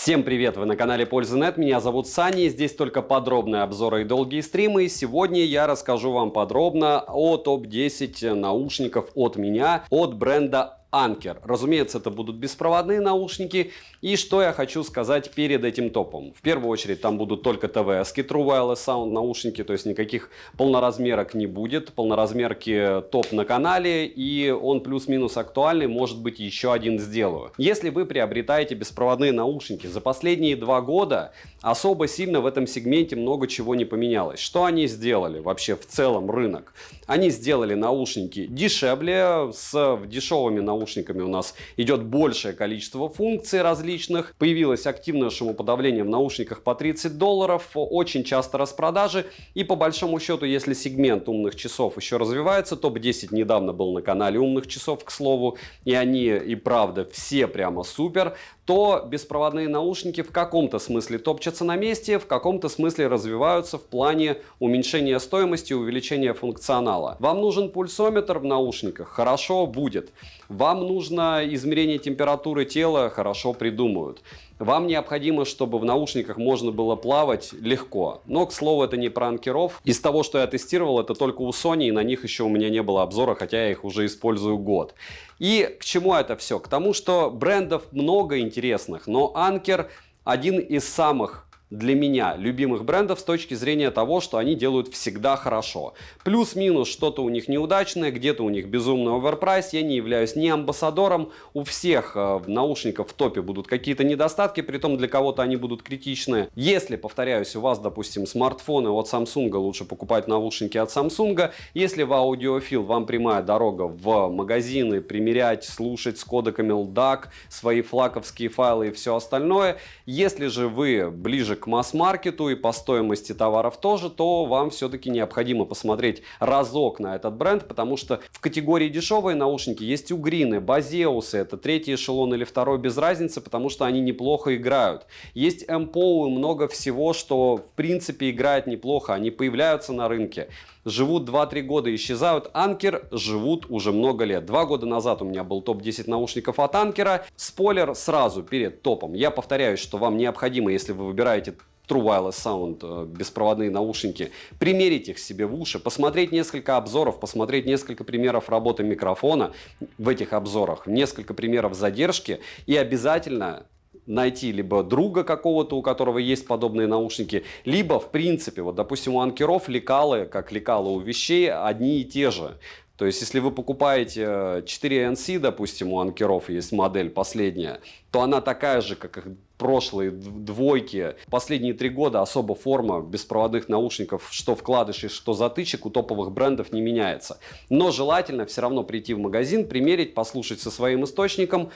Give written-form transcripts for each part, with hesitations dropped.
Всем привет! Вы на канале Польза.нет, меня зовут Саня, здесь только подробные обзоры и долгие стримы. Сегодня я расскажу вам подробно о топ-10 наушников от меня, от бренда Anker. Разумеется, это будут беспроводные наушники. И что я хочу сказать перед этим топом. В первую очередь там будут только ТВС-ки, True Wireless Sound наушники, то есть никаких полноразмерок не будет. Полноразмерки топ на канале, и он плюс-минус актуальный, может быть еще один сделаю. Если вы приобретаете беспроводные наушники, за последние 2 года особо сильно в этом сегменте много чего не поменялось. Что они сделали вообще в целом рынок? Они сделали наушники дешевле, с дешевыми наушниками у нас идет большее количество функций различных. Появилось активное шумоподавление в наушниках по $30, очень часто распродажи. И по большому счету, если сегмент умных часов еще развивается, топ-10 недавно был на канале умных часов, к слову, и они и правда все прямо супер, то беспроводные наушники в каком-то смысле топчатся на месте, в каком-то смысле развиваются в плане уменьшения стоимости и увеличения функционала. Вам нужен пульсометр в наушниках? Хорошо, будет. Вам нужно измерение температуры тела? Хорошо, придумают. Вам необходимо, чтобы в наушниках можно было плавать легко. Но, к слову, это не про анкеров. Из того, что я тестировал, это только у Sony, и на них еще у меня не было обзора, хотя я их уже использую год. И к чему это все? К тому, что брендов много интересных, но Anker один из самых для меня любимых брендов с точки зрения того, что они делают всегда хорошо. Плюс-минус что-то у них неудачное, где-то у них безумный оверпрайс. Я не являюсь ни амбассадором. У всех наушников в топе будут какие-то недостатки, притом для кого-то они будут критичны. Если, повторяюсь, у вас, допустим, смартфоны от Samsung, лучше покупать наушники от Samsung. Если вы аудиофил, вам прямая дорога в магазины, примерять, слушать с кодеками LDAC, свои флаковские файлы и все остальное. Если же вы ближе к масс-маркету и по стоимости товаров тоже, то вам все-таки необходимо посмотреть разок на этот бренд, потому что в категории дешевые наушники есть угрины, базеусы, это третий эшелон или второй, без разницы, потому что они неплохо играют. Есть МПО и много всего, что в принципе играет неплохо, они появляются на рынке. Живут 2-3 года, исчезают. Anker живут уже много лет. 2 года назад у меня был топ-10 наушников от Anker. Спойлер сразу перед топом. Я повторяюсь, что вам необходимо, если вы выбираете True Wireless Sound беспроводные наушники, примерить их себе в уши, посмотреть несколько обзоров, посмотреть несколько примеров работы микрофона в этих обзорах, несколько примеров задержки и обязательно найти либо друга какого-то, у которого есть подобные наушники, либо, в принципе, вот, допустим, у анкеров лекалы, как лекала у вещей, одни и те же. То есть, если вы покупаете 4NC, допустим, у анкеров есть модель последняя, то она такая же, как их прошлые двойки. Последние 3 года особо форма беспроводных наушников, что вкладышей, что затычек, у топовых брендов не меняется. Но желательно все равно прийти в магазин, примерить, послушать со своим источником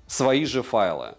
свои же файлы.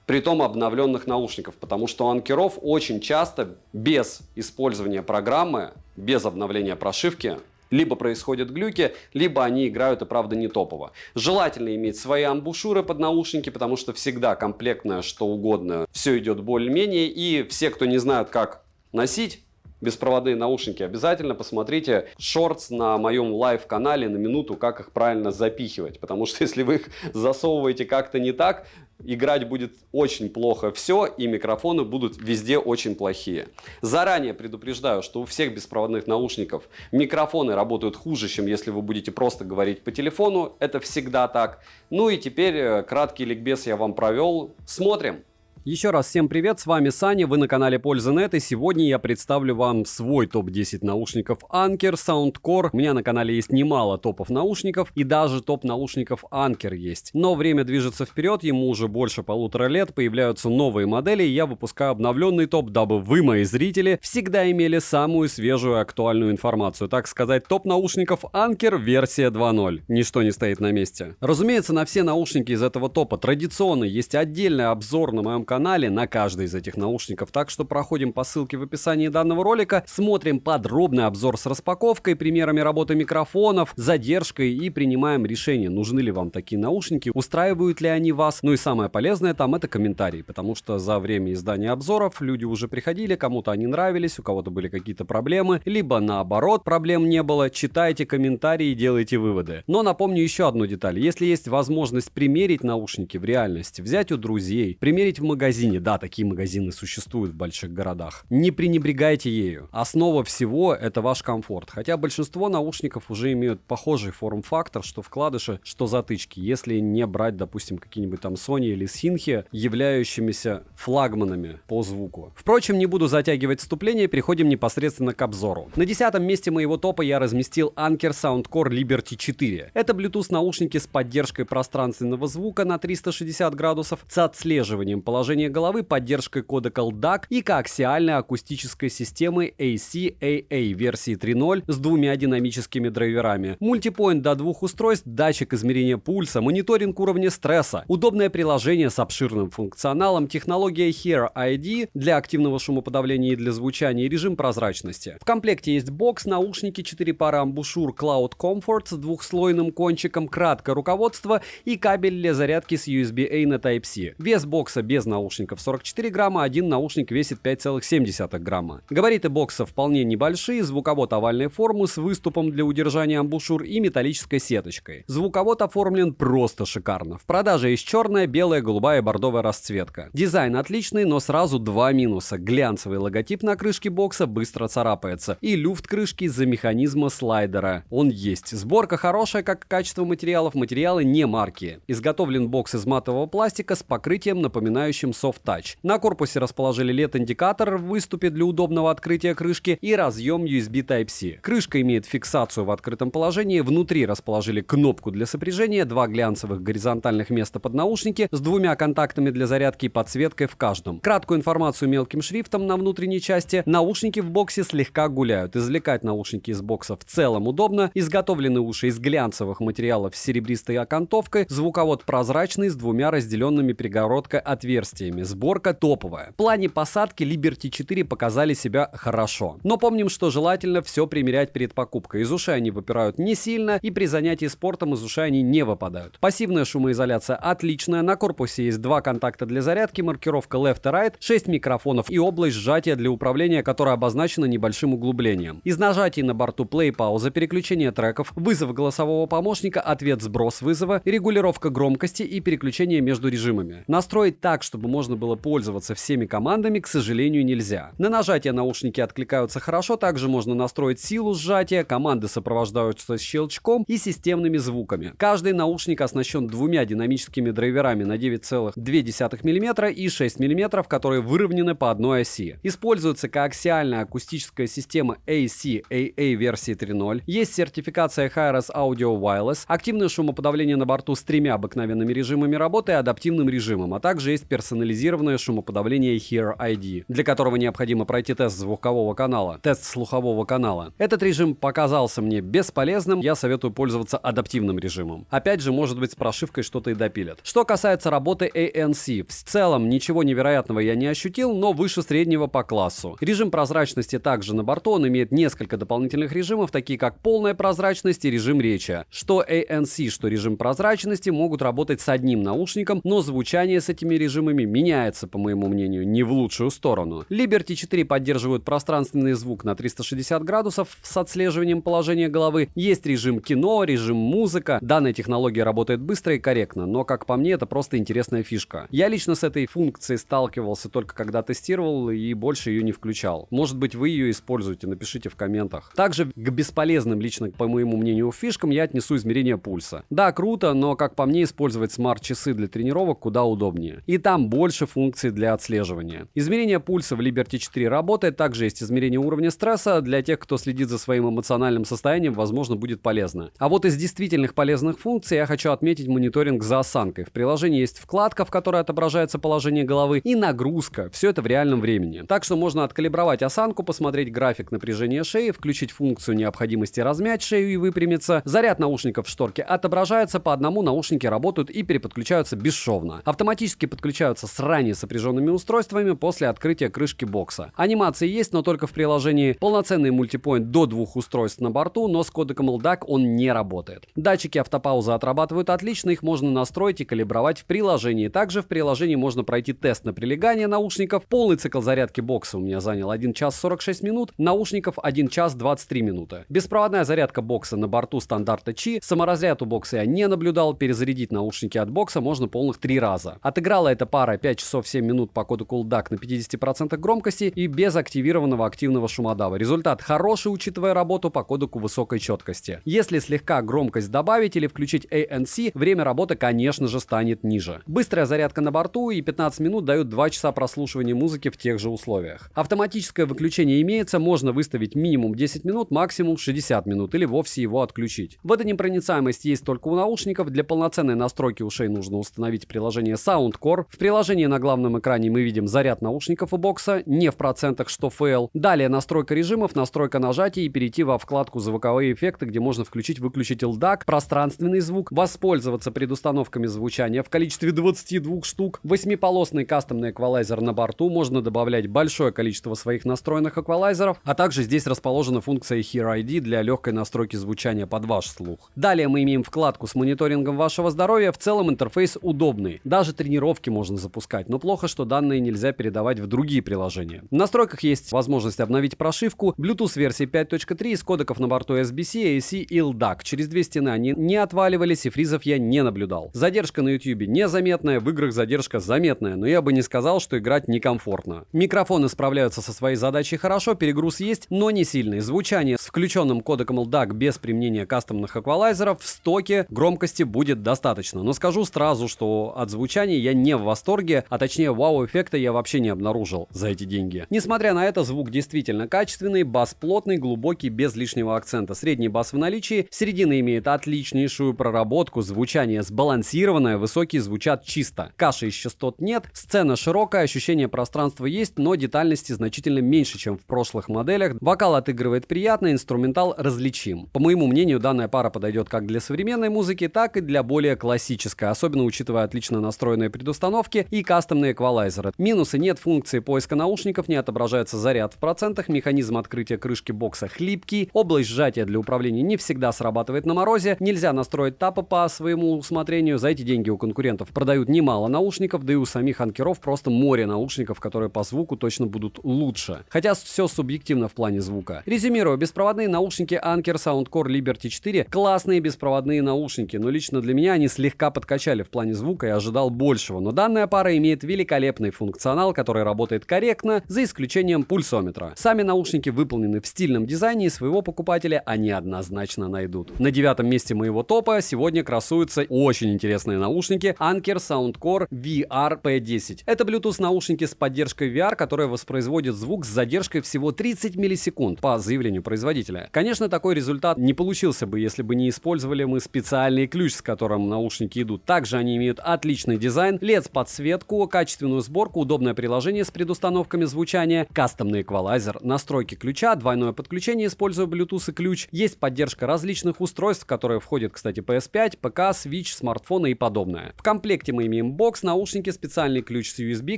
Притом обновленных наушников, потому что у анкеров очень часто без использования программы, без обновления прошивки, либо происходят глюки, либо они играют и правда не топово. Желательно иметь свои амбушюры под наушники, потому что всегда комплектное, что угодно, все идет более-менее. И все, кто не знают, как носить беспроводные наушники, обязательно посмотрите шортс на моем лайв-канале на минуту, как их правильно запихивать. Потому что если вы их засовываете как-то не так, играть будет очень плохо все, и микрофоны будут везде очень плохие. Заранее предупреждаю, что у всех беспроводных наушников микрофоны работают хуже, чем если вы будете просто говорить по телефону. Это всегда так. Ну и теперь краткий ликбез я вам провел. Смотрим. Еще раз всем привет, с вами Саня, вы на канале Польза.нет, и сегодня я представлю вам свой топ-10 наушников Anker Soundcore. У меня на канале есть немало топов наушников, и даже топ наушников Anker есть. Но время движется вперед, ему уже больше 1,5 лет, появляются новые модели, и я выпускаю обновленный топ, дабы вы, мои зрители, всегда имели самую свежую и актуальную информацию. Так сказать, топ наушников Anker версия 2.0. Ничто не стоит на месте. Разумеется, на все наушники из этого топа традиционно есть отдельный обзор на моем канале на каждый из этих наушников, так что проходим по ссылке в описании данного ролика, смотрим подробный обзор с распаковкой, примерами работы микрофонов, задержкой и принимаем решение, нужны ли вам такие наушники, устраивают ли они вас. Ну и самое полезное там это комментарии, потому что за время издания обзоров люди уже приходили, кому-то они нравились, у кого-то были какие-то проблемы, либо наоборот проблем не было. Читайте комментарии и делайте выводы. Но напомню еще одну деталь, если есть возможность примерить наушники в реальности, взять у друзей, примерить в магазине, магазине, да, такие магазины существуют в больших городах, не пренебрегайте ею. Основа всего — это ваш комфорт. Хотя большинство наушников уже имеют похожий форм-фактор, что вкладыши, что затычки, если не брать, допустим, какие-нибудь там Sony или Synhi, являющимися флагманами по звуку. Впрочем, не буду затягивать вступление, переходим непосредственно к обзору. На 10-м месте моего топа я разместил Anker Soundcore Liberty 4. Это Bluetooth наушники с поддержкой пространственного звука на 360 градусов, с отслеживанием положения головы, поддержкой кодека LDAC и коаксиальной акустической системой AC-AA версии 3.0 с двумя динамическими драйверами, мультипоинт до 2 устройств, датчик измерения пульса, мониторинг уровня стресса, удобное приложение с обширным функционалом, технология Hear ID для активного шумоподавления и для звучания и режим прозрачности. В комплекте есть бокс, наушники, 4 пары амбушюр Cloud Comfort с двухслойным кончиком, краткое руководство и кабель для зарядки с USB-A на Type-C. Вес бокса без наушников 44 грамма, один наушник весит 5,7 грамма. Габариты бокса вполне небольшие, звуковод овальной формы с выступом для удержания амбушюр и металлической сеточкой. Звуковод оформлен просто шикарно. В продаже есть черная, белая, голубая и бордовая расцветка. Дизайн отличный, но сразу два минуса. Глянцевый логотип на крышке бокса быстро царапается, и люфт крышки из-за механизма слайдера. Он есть. Сборка хорошая, как и качество материалов, материалы не марки. Изготовлен бокс из матового пластика с покрытием, напоминающим Soft Touch. На корпусе расположили LED-индикатор в выступе для удобного открытия крышки и разъем USB Type-C. Крышка имеет фиксацию в открытом положении, внутри расположили кнопку для сопряжения, два глянцевых горизонтальных места под наушники с двумя контактами для зарядки и подсветкой в каждом. Краткую информацию мелким шрифтом на внутренней части. Наушники в боксе слегка гуляют. Извлекать наушники из бокса в целом удобно. Изготовлены уши из глянцевых материалов с серебристой окантовкой. Звуковод прозрачный с двумя разделенными перегородкой отверстиями. Сборка топовая. В плане посадки Liberty 4 показали себя хорошо. Но помним, что желательно все примерять перед покупкой. Из ушей они выпирают не сильно, и при занятии спортом из ушей они не выпадают. Пассивная шумоизоляция отличная. На корпусе есть два контакта для зарядки, маркировка Left и Right, 6 микрофонов и область сжатия для управления, которая обозначена небольшим углублением. Из нажатий на борту play, пауза, переключение треков, вызов голосового помощника, ответ, сброс вызова, регулировка громкости и переключение между режимами. Настроить так, чтобы можно было пользоваться всеми командами, к сожалению, нельзя. На нажатие наушники откликаются хорошо, также можно настроить силу сжатия, команды сопровождаются щелчком и системными звуками. Каждый наушник оснащен двумя динамическими драйверами на 9,2 мм и 6 мм, которые выровнены по одной оси. Используется коаксиальная акустическая система AC-AA версии 3.0. Есть сертификация HiRes Audio Wireless, активное шумоподавление на борту с тремя обыкновенными режимами работы и адаптивным режимом, а также есть персонализированное шумоподавление Hear ID, для которого необходимо пройти тест звукового канала, тест слухового канала. Этот режим показался мне бесполезным, я советую пользоваться адаптивным режимом. Опять же, может быть, с прошивкой что-то и допилят. Что касается работы ANC, в целом ничего невероятного я не ощутил, но выше среднего по классу. Режим прозрачности также на борту, он имеет несколько дополнительных режимов, такие как полная прозрачность и режим речи. Что ANC, что режим прозрачности могут работать с одним наушником, но звучание с этими режимами меняется, по моему мнению, не в лучшую сторону. Liberty 4 поддерживают пространственный звук на 360 градусов с отслеживанием положения головы. Есть режим кино, режим музыка. Данная технология работает быстро и корректно, но, как по мне, это просто интересная фишка. Я лично с этой функцией сталкивался только когда тестировал и больше ее не включал. Может быть, вы ее используете, напишите в комментах. Также к бесполезным, лично по моему мнению, фишкам я отнесу измерение пульса. Да, круто, но, как по мне, использовать смарт-часы для тренировок куда удобнее. И там больше функций для отслеживания. Измерение пульса в Liberty 4 работает, также есть измерение уровня стресса. Для тех, кто следит за своим эмоциональным состоянием, возможно, будет полезно. А вот из действительных полезных функций я хочу отметить мониторинг за осанкой. В приложении есть вкладка, в которой отображается положение головы, и нагрузка. Все это в реальном времени. Так что можно откалибровать осанку, посмотреть график напряжения шеи, включить функцию необходимости размять шею и выпрямиться. Заряд наушников в шторке отображается, по одному наушники работают и переподключаются бесшовно. Автоматически подключаются с ранее сопряженными устройствами после открытия крышки бокса. Анимации есть, но только в приложении. Полноценный мультипоинт до 2 устройств на борту, но с кодеком LDAC он не работает. Датчики автопаузы отрабатывают отлично, их можно настроить и калибровать в приложении. Также в приложении можно пройти тест на прилегание наушников. Полный цикл зарядки бокса у меня занял 1 час 46 минут, наушников 1 час 23 минуты. Беспроводная зарядка бокса на борту стандарта Qi. Саморазряд у бокса я не наблюдал, перезарядить наушники от бокса можно полных 3 раза. Отыграла эта пара пара 5 часов 7 минут по кодеку LDAC на 50% громкости и без активированного активного шумодава. Результат хороший, учитывая работу по кодеку высокой четкости. Если слегка громкость добавить или включить ANC, время работы, конечно же, станет ниже. Быстрая зарядка на борту и 15 минут дают 2 часа прослушивания музыки в тех же условиях. Автоматическое выключение имеется, можно выставить минимум 10 минут, максимум 60 минут или вовсе его отключить. Водонепроницаемость есть только у наушников. Для полноценной настройки ушей нужно установить приложение Soundcore. В приложении на главном экране мы видим заряд наушников у бокса, не в процентах, что FL. Далее настройка режимов, настройка нажатия и перейти во вкладку звуковые эффекты, где можно включить-выключить LDAC, пространственный звук, воспользоваться предустановками звучания в количестве 22 штук, 8-полосный кастомный эквалайзер на борту, можно добавлять большое количество своих настроенных эквалайзеров, а также здесь расположена функция Hear ID для легкой настройки звучания под ваш слух. Далее мы имеем вкладку с мониторингом вашего здоровья. В целом интерфейс удобный. Даже тренировки можно запускать, но плохо, что данные нельзя передавать в другие приложения. В настройках есть возможность обновить прошивку, Bluetooth версии 5.3 из кодеков на борту SBC, AC и LDAC. Через две стены они не отваливались и фризов я не наблюдал. Задержка на YouTube незаметная, в играх задержка заметная, но я бы не сказал, что играть некомфортно. Микрофоны справляются со своей задачей хорошо, перегруз есть, но не сильный. Звучание с включенным кодеком LDAC без применения кастомных эквалайзеров в стоке громкости будет достаточно. Но скажу сразу, что от звучания я не в восторге, а точнее вау-эффекта я вообще не обнаружил за эти деньги. Несмотря на это, звук действительно качественный, бас плотный, глубокий, без лишнего акцента. Средний бас в наличии, середина имеет отличнейшую проработку, звучание сбалансированное, высокие звучат чисто. Каши из частот нет, сцена широкая, ощущение пространства есть, но детальности значительно меньше, чем в прошлых моделях. Вокал отыгрывает приятно, инструментал различим. По моему мнению, данная пара подойдет как для современной музыки, так и для более классической, особенно учитывая отлично настроенные предустановки и кастомные эквалайзеры. Минусы: нет функции поиска наушников, не отображается заряд в процентах, механизм открытия крышки бокса хлипкий, область сжатия для управления не всегда срабатывает на морозе, нельзя настроить тапы по своему усмотрению. За эти деньги у конкурентов продают немало наушников, да и у самих анкеров просто море наушников, которые по звуку точно будут лучше. Хотя все субъективно в плане звука. Резюмирую, беспроводные наушники Anker Soundcore Liberty 4 классные беспроводные наушники, но лично для меня они слегка подкачали в плане звука и ожидал большего. Но данная пара имеет великолепный функционал, который работает корректно, за исключением пульсометра. Сами наушники выполнены в стильном дизайне, и своего покупателя они однозначно найдут. На 9-м месте моего топа сегодня красуются очень интересные наушники Anker Soundcore VR P10. Это Bluetooth наушники с поддержкой VR, которые воспроизводят звук с задержкой всего 30 миллисекунд по заявлению производителя. Конечно, такой результат не получился бы, если бы не использовали мы специальный ключ, с которым наушники идут. Также они имеют отличный дизайн, LED-подсветку, качественную сборку, удобное приложение с предустановками звучания, кастомный эквалайзер, настройки ключа, двойное подключение, используя Bluetooth и ключ. Есть поддержка различных устройств, которые входят, кстати, PS5, ПК, Switch, смартфоны и подобное. В комплекте мы имеем бокс, наушники, специальный ключ с USB,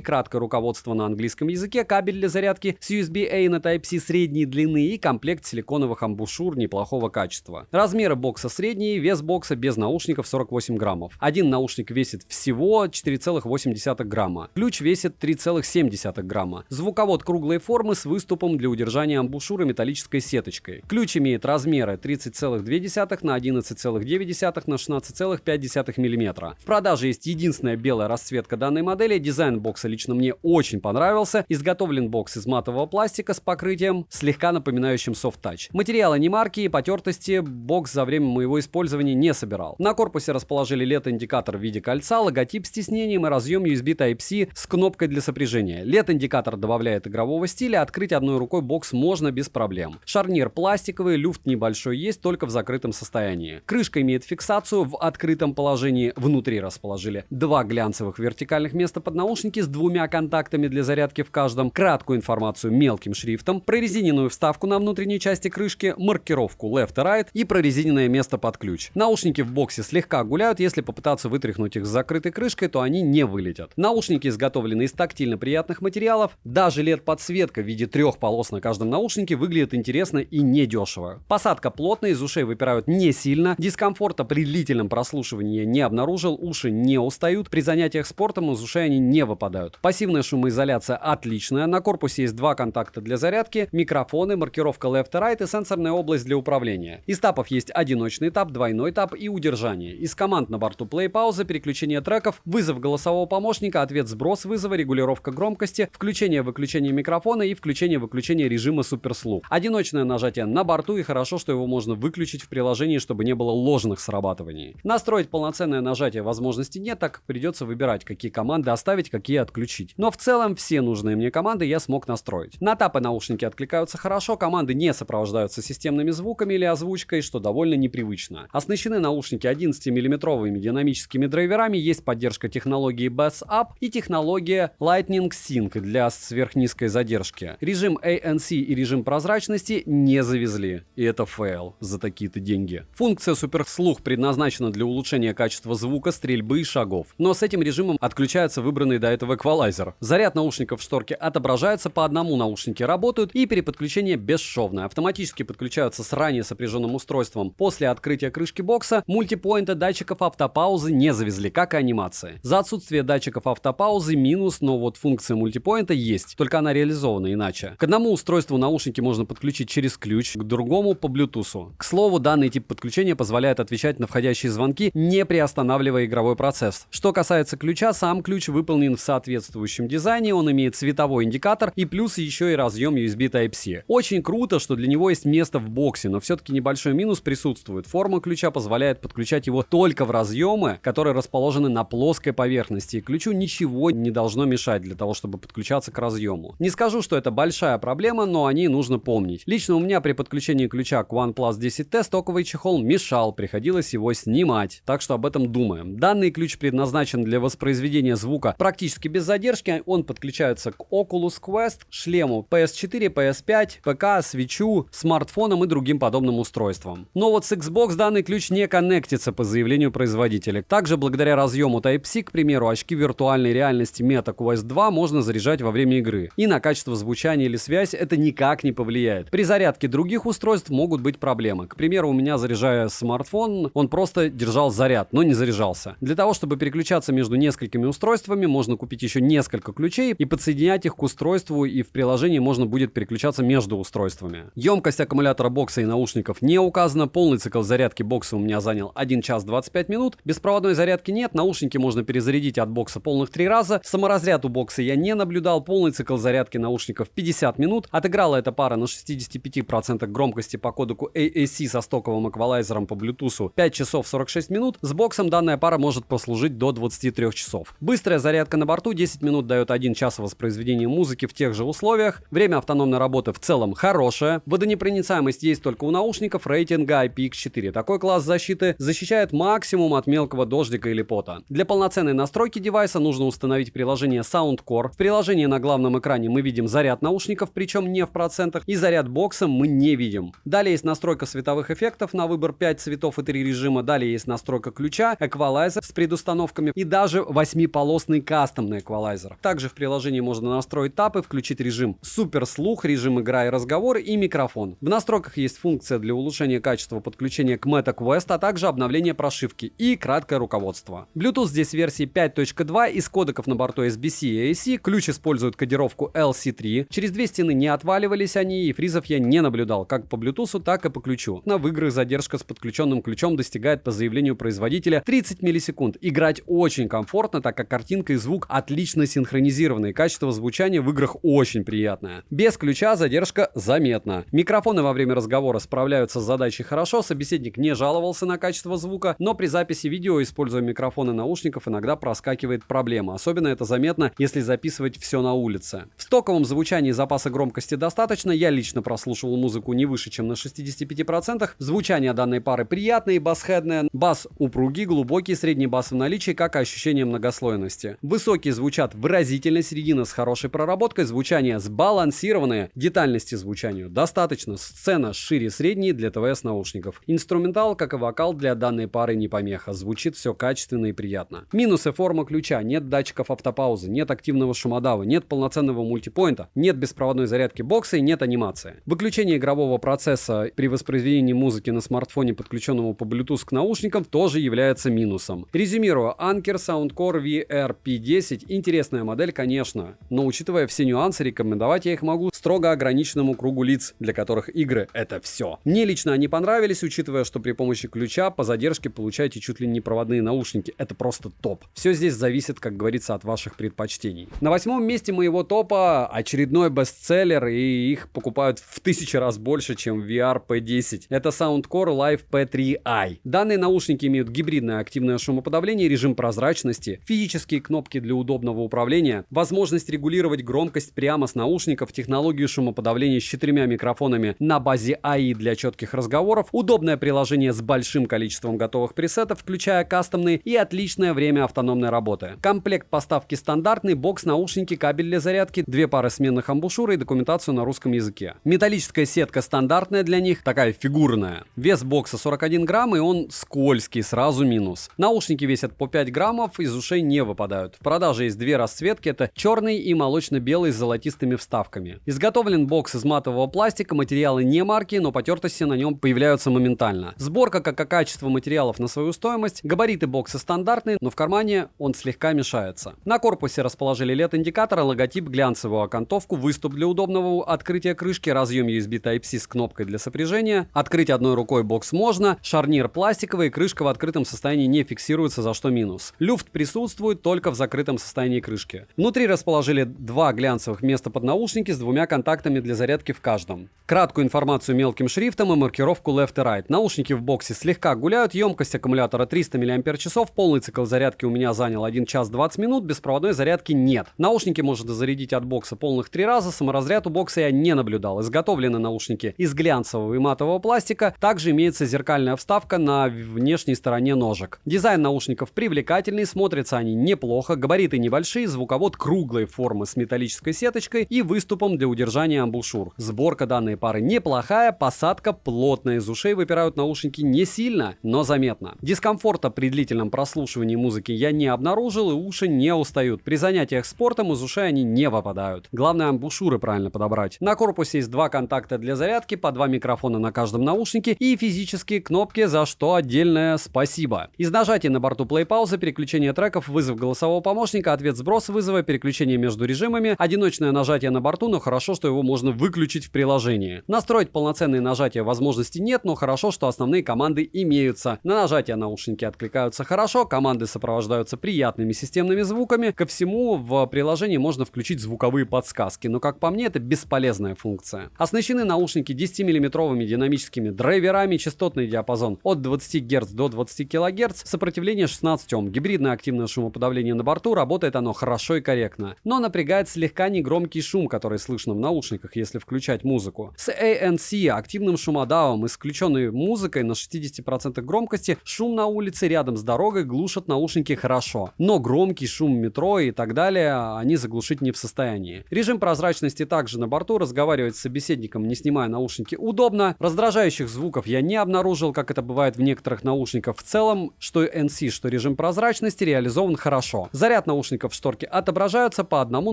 краткое руководство на английском языке, кабель для зарядки с USB-A на Type-C средней длины и комплект силиконовых амбушюр неплохого качества. Размеры бокса средние, вес бокса без наушников 48 граммов. Один наушник весит всего 4,8 грамма. Ключ весит 3,7 грамма. Звуковод круглой формы с выступом для удержания амбушюра металлической сеточкой. Ключ имеет размеры 30,2 на 11,9 на 16,5 мм. В продаже есть единственная белая расцветка данной модели. Дизайн бокса лично мне очень понравился. Изготовлен бокс из матового пластика с покрытием, слегка напоминающим soft touch. Материалы не марки и потертости бокс за время моего использования не собирал. На корпусе расположили LED-индикатор в виде кольца, логотип с тиснением и разъем USB Type-C с кнопкой для сопряжения. LED-индикатор добавляет игрового стиля, открыть одной рукой бокс можно без проблем. Шарнир пластиковый, люфт небольшой есть, только в закрытом состоянии. Крышка имеет фиксацию в открытом положении, внутри расположили два глянцевых вертикальных места под наушники с двумя контактами для зарядки в каждом, краткую информацию мелким шрифтом, прорезиненную вставку на внутренней части крышки, маркировку left и right и прорезиненное место под ключ. Наушники в боксе слегка гуляют, если попытаться вытряхнуть их с закрытой крышкой, то они не вылетят. Наушники изготовлены из тактильно приятных материалов, даже LED-подсветка в виде 3 полос на каждом наушнике выглядит интересно и недешево. Посадка плотная, из ушей выпирают не сильно, дискомфорта при длительном прослушивании я не обнаружил, уши не устают, при занятиях спортом из ушей они не выпадают. Пассивная шумоизоляция отличная, на корпусе есть два контакта для зарядки, микрофоны, маркировка left и right и сенсорная область для управления. Из тапов есть одиночный тап, двойной тап и удержание. Из команд на борту play, пауза, переключение треков, вызов голосового помощника помощника, ответ, сброс вызова, регулировка громкости, включение-выключение микрофона и включение-выключение режима суперслух. Одиночное нажатие на борту, и хорошо, что его можно выключить в приложении, чтобы не было ложных срабатываний. Настроить полноценное нажатие возможности нет, так как придется выбирать, какие команды оставить, какие отключить. Но в целом все нужные мне команды я смог настроить. На тапы наушники откликаются хорошо, команды не сопровождаются системными звуками или озвучкой, что довольно непривычно. Оснащены наушники 11-мм динамическими драйверами, есть поддержка технологии Bass Up и технология Lightning Sync для сверхнизкой задержки. Режим ANC и режим прозрачности не завезли, и это фейл за такие-то деньги. Функция суперслух предназначена для улучшения качества звука, стрельбы и шагов, но с этим режимом отключается выбранный до этого эквалайзер. Заряд наушников в шторке отображается, по одному наушники работают, и переподключение бесшовное. Автоматически подключаются с ранее сопряженным устройством. После открытия крышки бокса мультипоинта датчиков автопаузы не завезли, как и анимации. За отсутствие датчиков автопаузы минус, но вот функция мультипоинта есть, только она реализована иначе. К одному устройству наушники можно подключить через ключ, к другому по Bluetooth. К слову, данный тип подключения позволяет отвечать на входящие звонки, не приостанавливая игровой процесс. Что касается ключа, сам ключ выполнен в соответствующем дизайне, он имеет световой индикатор и плюс еще и разъем USB Type-C. Очень круто, что для него есть место в боксе, но все-таки небольшой минус присутствует. Форма ключа позволяет подключать его только в разъемы, которые расположены на плоской поверхности, и ключу ничего не должно мешать для того, чтобы подключаться к разъему. Не скажу, что это большая проблема, но о ней нужно помнить. Лично у меня при подключении ключа к OnePlus 10T стоковый чехол мешал, приходилось его снимать, так что об этом думаем. Данный ключ предназначен для воспроизведения звука практически без задержки, он подключается к Oculus Quest, шлему PS4, PS5, ПК, свитчу, смартфонам и другим подобным устройствам. Но вот с Xbox данный ключ не коннектится по заявлению производителя. Также благодаря разъему Type-C, к примеру, очки виртуальной реальности Meta Quest 2 можно заряжать во время игры. И на качество звучания или связь это никак не повлияет. При зарядке других устройств могут быть проблемы. К примеру, у меня, заряжая смартфон, он просто держал заряд, но не заряжался. Для того, чтобы переключаться между несколькими устройствами, можно купить еще несколько ключей и подсоединять их к устройству, и в приложении можно будет переключаться между устройствами. Емкость аккумулятора бокса и наушников не указана. Полный цикл зарядки бокса у меня занял 1 час 25 минут. Беспроводной зарядки нет, наушники можно перезарядить от бокса полных 3 раза. Саморазряд у бокса я не наблюдал. Полный цикл зарядки наушников 50 минут. Отыграла эта пара на 65% громкости по кодеку AAC со стоковым эквалайзером по Bluetooth 5 часов 46 минут. С боксом данная пара может послужить до 23 часов. Быстрая зарядка на борту 10 минут дает 1 час воспроизведения музыки в тех же условиях. Время автономной работы в целом хорошее. Водонепроницаемость есть только у наушников рейтинга IPX4. Такой класс защиты защищает максимум от мелкого дождика или пота. Для полноценной настройки девайса нужно установить приложение Soundcore. В приложении на главном экране мы видим заряд наушников, причем не в процентах, и заряд бокса мы не видим. Далее есть настройка световых эффектов на выбор 5 цветов и 3 режима. Далее есть настройка ключа, эквалайзер с предустановками и даже 8-полосный кастомный эквалайзер. Также в приложении можно настроить тапы, включить режим суперслух, режим игра и разговор и микрофон. В настройках есть функция для улучшения качества подключения к Meta Quest, а также обновление прошивки и краткое руководство. Bluetooth здесь версии 5.2, из кодеков на борту SBC и AC, ключ использует кодировку LC3, через две стены не отваливались они, и фризов я не наблюдал, как по Bluetooth, так и по ключу. В играх задержка с подключенным ключом достигает по заявлению производителя 30 миллисекунд. Играть очень комфортно, так как картинка и звук отлично синхронизированы, и качество звучания в играх очень приятное. Без ключа задержка заметна. Микрофоны во время разговора справляются с задачей хорошо, собеседник не жаловался на качество звука, но при записи видео, используя микрофоны наушников, иногда проскакивает проблема. Особенно это заметно, если записывать все на улице. В стоковом звучании запаса громкости достаточно, я лично прослушивал музыку не выше, чем на 65%. Звучание данной пары приятное и басхедное. Бас упругий, глубокий, средний бас в наличии, как и ощущение многослойности. Высокие звучат выразительно, середина с хорошей проработкой, звучание сбалансированное, детальности звучанию достаточно, сцена шире средней для ТВС наушников. Инструментал, как и вокал, для данной пары не помеха, звучит все качественно и приятно. Минусы: форма ключа, нет датчиков автопаузы, нет активного шумодава, нет полноценного мультипоинта, нет беспроводной зарядки бокса и нет анимации. Выключение игрового процесса при воспроизведении музыки на смартфоне, подключенному по Bluetooth к наушникам, тоже является минусом. Резюмирую, Anker Soundcore VRP10 интересная модель, конечно, но учитывая все нюансы, рекомендовать я их могу строго ограниченному кругу лиц, для которых игры — это все. Мне лично они понравились, учитывая, что при помощи ключа по задержке получаете чуть ли не проводные наушники. Это просто топ. Все здесь зависит зависит, как говорится, от ваших предпочтений. На 8-м месте моего топа очередной бестселлер, и их покупают в 1000 раз больше, чем VR P10. Это Soundcore Live P3i. Данные наушники имеют гибридное активное шумоподавление, режим прозрачности, физические кнопки для удобного управления, возможность регулировать громкость прямо с наушников, технологию шумоподавления с 4 микрофонами на базе AI для четких разговоров, удобное приложение с большим количеством готовых пресетов, включая кастомные, и отличное время автономной работы. Комплект поставки стандартный, бокс, наушники, кабель для зарядки, 2 пары сменных амбушюр и документацию на русском языке. Металлическая сетка стандартная для них, такая фигурная. Вес бокса 41 грамм, и он скользкий, сразу минус. Наушники весят по 5 граммов, из ушей не выпадают. В продаже есть 2 расцветки, это черный и молочно-белый с золотистыми вставками. Изготовлен бокс из матового пластика, материалы не марки, но потертости на нем появляются моментально. Сборка как и качество материалов на свою стоимость, габариты бокса стандартные, но в кармане он слегка мешается. На корпусе расположили LED-индикатор, логотип, глянцевую окантовку, выступ для удобного открытия крышки, разъем USB Type-C с кнопкой для сопряжения. Открыть одной рукой бокс можно, шарнир пластиковый, крышка в открытом состоянии не фиксируется, за что минус. Люфт присутствует только в закрытом состоянии крышки. Внутри расположили 2 глянцевых места под наушники с 2 контактами для зарядки в каждом. Краткую информацию мелким шрифтом и маркировку left и right. Наушники в боксе слегка гуляют, емкость аккумулятора 300 мАч, полный цикл зарядки у меня занял 1 час 20 минут, беспроводной зарядки нет. Наушники можно зарядить от бокса полных 3 раза, саморазряд у бокса я не наблюдал. Изготовлены наушники из глянцевого и матового пластика, также имеется зеркальная вставка на внешней стороне ножек. Дизайн наушников привлекательный, смотрятся они неплохо, габариты небольшие, звуковод круглой формы с металлической сеточкой и выступом для удержания амбушюр. Сборка данной пары неплохая, посадка плотная, из ушей выпирают наушники не сильно, но заметно. Дискомфорта при длительном прослушивании музыки я не обнаружил, и уши не устают. При занятиях спортом из ушей они не выпадают. Главное амбушюры правильно подобрать. На корпусе есть 2 контакта для зарядки, по 2 микрофона на каждом наушнике и физические кнопки, за что отдельное спасибо. Из нажатия на борту плей-пауза, переключение треков, вызов голосового помощника, ответ сброс вызова, переключение между режимами, одиночное нажатие на борту, но хорошо, что его можно выключить в приложении. Настроить полноценные нажатия возможности нет, но хорошо, что основные команды имеются. На нажатие наушники откликаются хорошо, команды сопровождаются приятными системными звуками. Ко всему в приложении можно включить звуковые подсказки, но как по мне это бесполезная функция. Оснащены наушники 10-мм динамическими драйверами, частотный диапазон от 20 Гц до 20 кГц, сопротивление 16 Ом, гибридное активное шумоподавление на борту, работает оно хорошо и корректно, но напрягает слегка негромкий шум, который слышно в наушниках, если включать музыку. С ANC, активным шумодавом и с включенной музыкой на 60% громкости, шум на улице рядом с дорогой глушат наушники хорошо, но громкий шум метро и так далее они заглушить не в состоянии. Режим прозрачности также на борту, разговаривать с собеседником, не снимая наушники, удобно. Раздражающих звуков я не обнаружил, как это бывает в некоторых наушниках. В целом, что NC, что режим прозрачности реализован хорошо. Заряд наушников в шторке отображаются, по одному